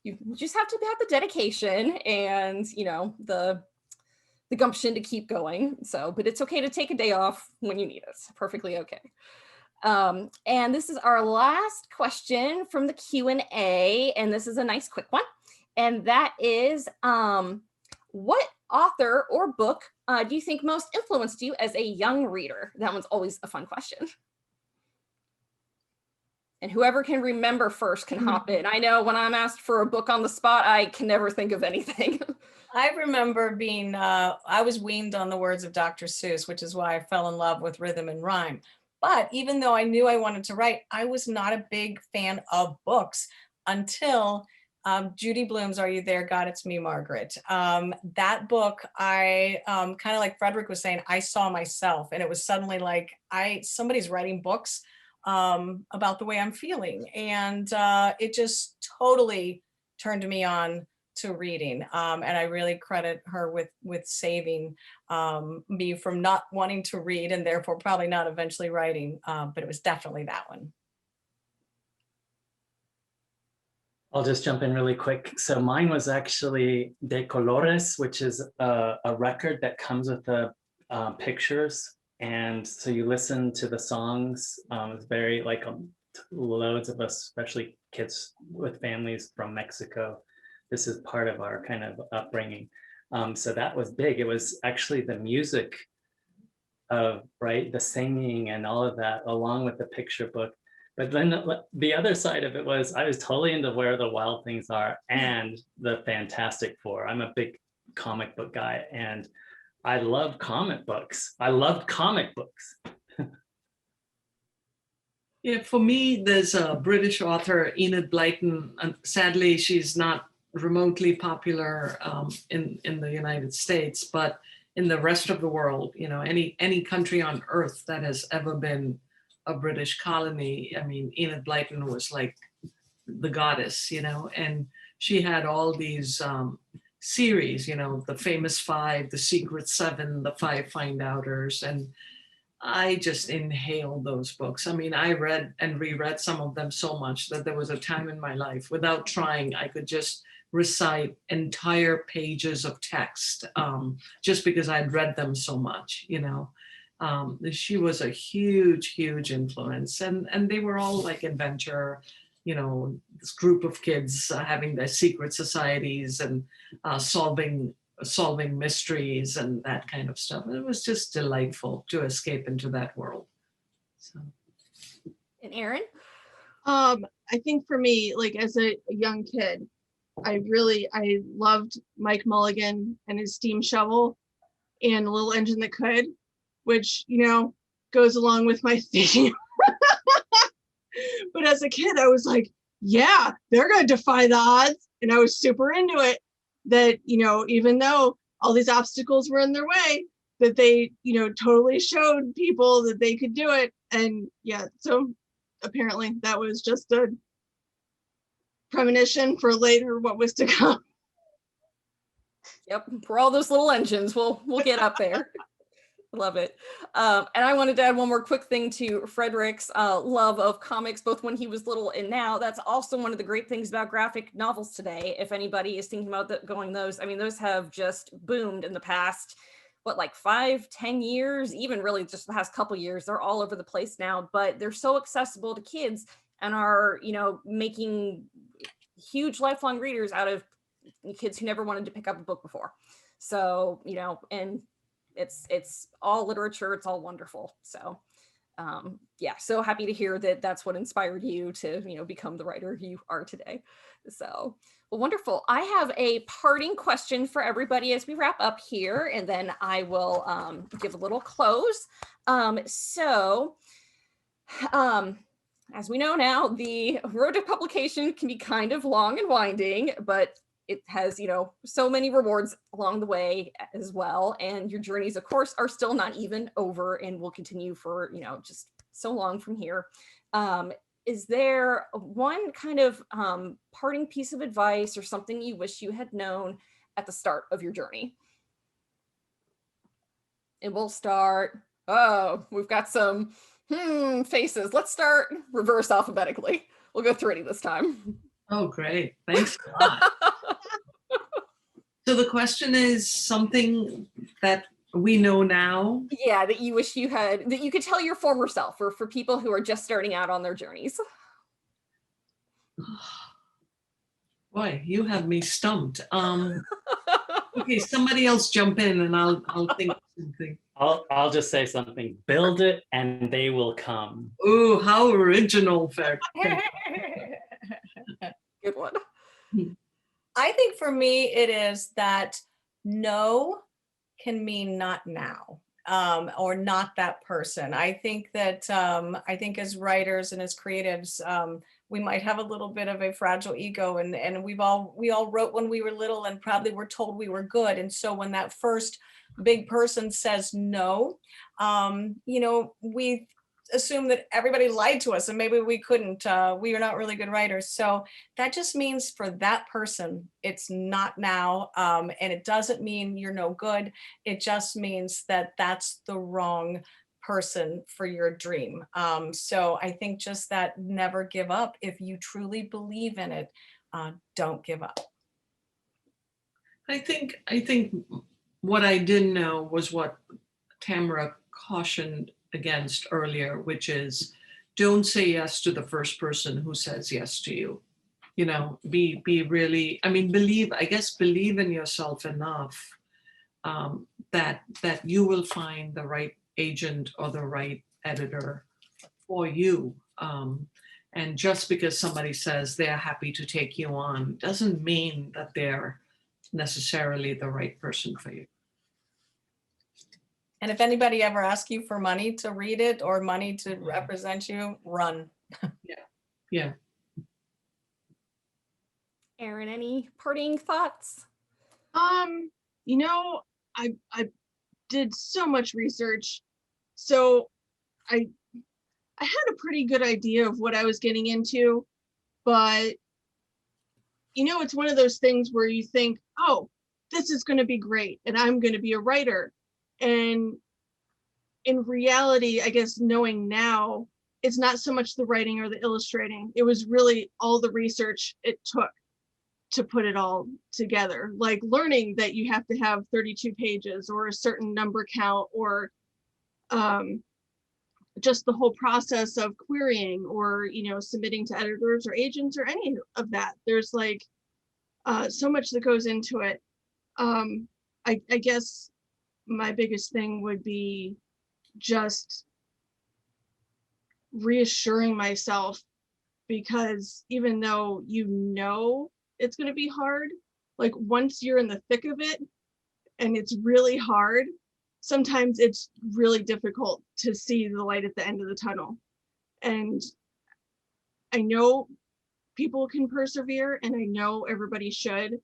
You just have to have the dedication and, you know, the gumption to keep going. So, but it's okay to take a day off when you need it. It's perfectly okay. And this is our last question from the Q&A, and this is a nice quick one. And that is, what author or book do you think most influenced you as a young reader? That one's always a fun question. And whoever can remember first can hop in. I know when I'm asked for a book on the spot, I can never think of anything. I remember being, I was weaned on the words of Dr. Seuss, which is why I fell in love with rhythm and rhyme. But even though I knew I wanted to write, I was not a big fan of books until Judy Blume's Are You There, God, It's Me, Margaret. That book, I kind of like Frederick was saying, I saw myself, and it was suddenly like, somebody's writing books about the way I'm feeling. And it just totally turned me on to reading. And I really credit her with saving me from not wanting to read, and therefore probably not eventually writing. But it was definitely that one. I'll just jump in really quick. So mine was actually De Colores, which is a record that comes with the pictures. And so you listen to the songs. It's very like loads of us, especially kids with families from Mexico. This is part of our kind of upbringing. So that was big. It was actually the music of, right, the singing and all of that, along with the picture book, But then the other side of it was I was totally into Where the Wild Things Are and the Fantastic Four. I'm a big comic book guy, and I love comic books. I loved comic books. Yeah, for me, there's a British author, Enid Blyton, and sadly, she's not remotely popular in the United States, but in the rest of the world, you know, any country on earth that has ever been a British colony, I mean, Enid Blyton was like the goddess, you know, and she had all these series, you know, the Famous Five, the Secret Seven, the Five Find Outers, and I just inhaled those books. I mean, I read and reread some of them so much that there was a time in my life without trying, I could just recite entire pages of text just because I'd read them so much, you know. She was a huge, huge influence, and they were all like adventure, you know, this group of kids having their secret societies and solving mysteries and that kind of stuff. It was just delightful to escape into that world. So. And Erin? I think for me, like as a young kid, I loved Mike Mulligan and his steam shovel and Little Engine That Could, which, you know, goes along with my theme. But as a kid, I was like, yeah, they're going to defy the odds. And I was super into it. That, you know, even though all these obstacles were in their way, that they, you know, totally showed people that they could do it. And yeah, so apparently that was just a premonition for later what was to come. Yep, for all those little engines, we'll get up there. Love it. And I wanted to add one more quick thing to Frederick's love of comics, both when he was little and now. That's also one of the great things about graphic novels today. If anybody is thinking about going those, I mean, those have just boomed in the past, what, like 5-10 years, even really just the past couple years. They're all over the place now, but they're so accessible to kids and are, you know, making huge lifelong readers out of kids who never wanted to pick up a book before. So, you know, and it's all literature, it's all wonderful. So yeah, so happy to hear that that's what inspired you to, you know, become the writer you are today. So, well, wonderful. I have a parting question for everybody as we wrap up here, and then I will give a little close. As we know now, the road to publication can be kind of long and winding, but it has, you know, so many rewards along the way as well. And your journeys, of course, are still not even over and will continue for, you know, just so long from here. Is there one kind of parting piece of advice or something you wish you had known at the start of your journey? And we'll start, oh, we've got some faces. Let's start reverse alphabetically. We'll go Thrity this time. Oh, great. Thanks a lot. So the question is something that we know now? Yeah, that you wish you had, that you could tell your former self, or for people who are just starting out on their journeys. Boy, you have me stumped. Okay, somebody else jump in and I'll think of something. I'll just say something. Build it and they will come. Oh, how original, Fred. Good one. I think for me, it is that no can mean not now, or not that person. I think that, I think as writers and as creatives, we might have a little bit of a fragile ego, and we all wrote when we were little and probably were told we were good. And so when that first big person says no, you know, we assume that everybody lied to us and maybe we couldn't, we are not really good writers. So that just means for that person, it's not now. And it doesn't mean you're no good. It just means that that's the wrong person for your dream. So I think just that, never give up. If you truly believe in it, don't give up. I think what I didn't know was what Tamara cautioned against earlier, which is don't say yes to the first person who says yes to you. You know, be really, I mean, believe in yourself enough that you will find the right agent or the right editor for you. And just because somebody says they're happy to take you on doesn't mean that they're necessarily the right person for you. And if anybody ever asks you for money to read it or money to represent you, run. Yeah. Erin, any parting thoughts? You know, I did so much research, so I had a pretty good idea of what I was getting into, but you know, it's one of those things where you think, oh, this is going to be great and I'm going to be a writer. And in reality, I guess knowing now, it's not so much the writing or the illustrating. It was really all the research it took to put it all together, like learning that you have to have 32 pages or a certain number count, or just the whole process of querying or, you know, submitting to editors or agents or any of that. There's like so much that goes into it. I guess my biggest thing would be just reassuring myself, because even though you know it's going to be hard, like once you're in the thick of it and it's really hard, sometimes it's really difficult to see the light at the end of the tunnel. And I know people can persevere and I know everybody should,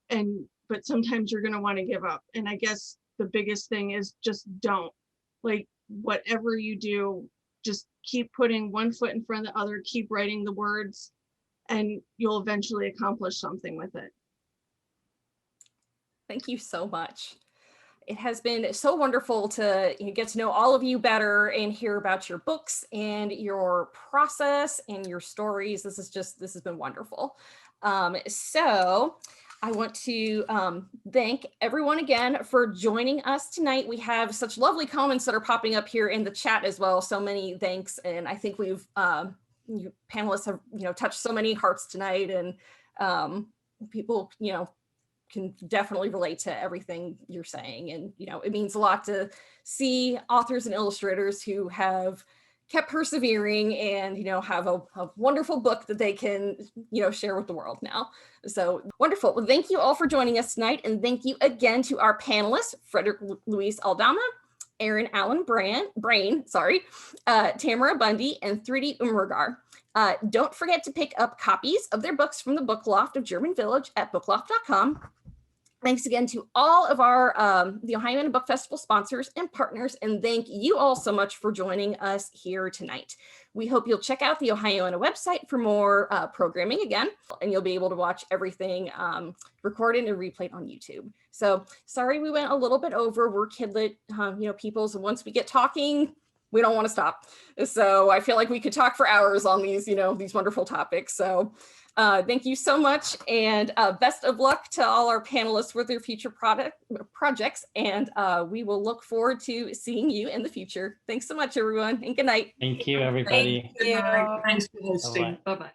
but sometimes you're going to want to give up. And I guess the biggest thing is just don't. Like whatever you do, just keep putting one foot in front of the other, keep writing the words, and you'll eventually accomplish something with it. Thank you so much. It has been so wonderful to get to know all of you better and hear about your books and your process and your stories. This has been wonderful. So I want to thank everyone again for joining us tonight. We have such lovely comments that are popping up here in the chat as well. So many thanks. And I think we've, you panelists have, touched so many hearts tonight, and people, can definitely relate to everything you're saying. And, it means a lot to see authors and illustrators who have kept persevering and, have a wonderful book that they can, share with the world now. So wonderful. Well, thank you all for joining us tonight. And thank you again to our panelists, Frederick Luis Aldama, Erin Allen Brain, Tamara Bundy, and Thready Umrigar. Don't forget to pick up copies of their books from the Book Loft of German Village at bookloft.com. Thanks again to all of our the Ohioana Book Festival sponsors and partners, and thank you all so much for joining us here tonight. We hope you'll check out the Ohioana website for more programming again, and you'll be able to watch everything recorded and replayed on YouTube. So sorry we went a little bit over. We're kidlit, people, so once we get talking, we don't want to stop. So I feel like we could talk for hours on these, these wonderful topics. So thank you so much, and best of luck to all our panelists with their future projects. And we will look forward to seeing you in the future. Thanks so much, everyone, and good night. Thank you, everybody. Thank you. Thanks for hosting. Bye-bye. Bye-bye.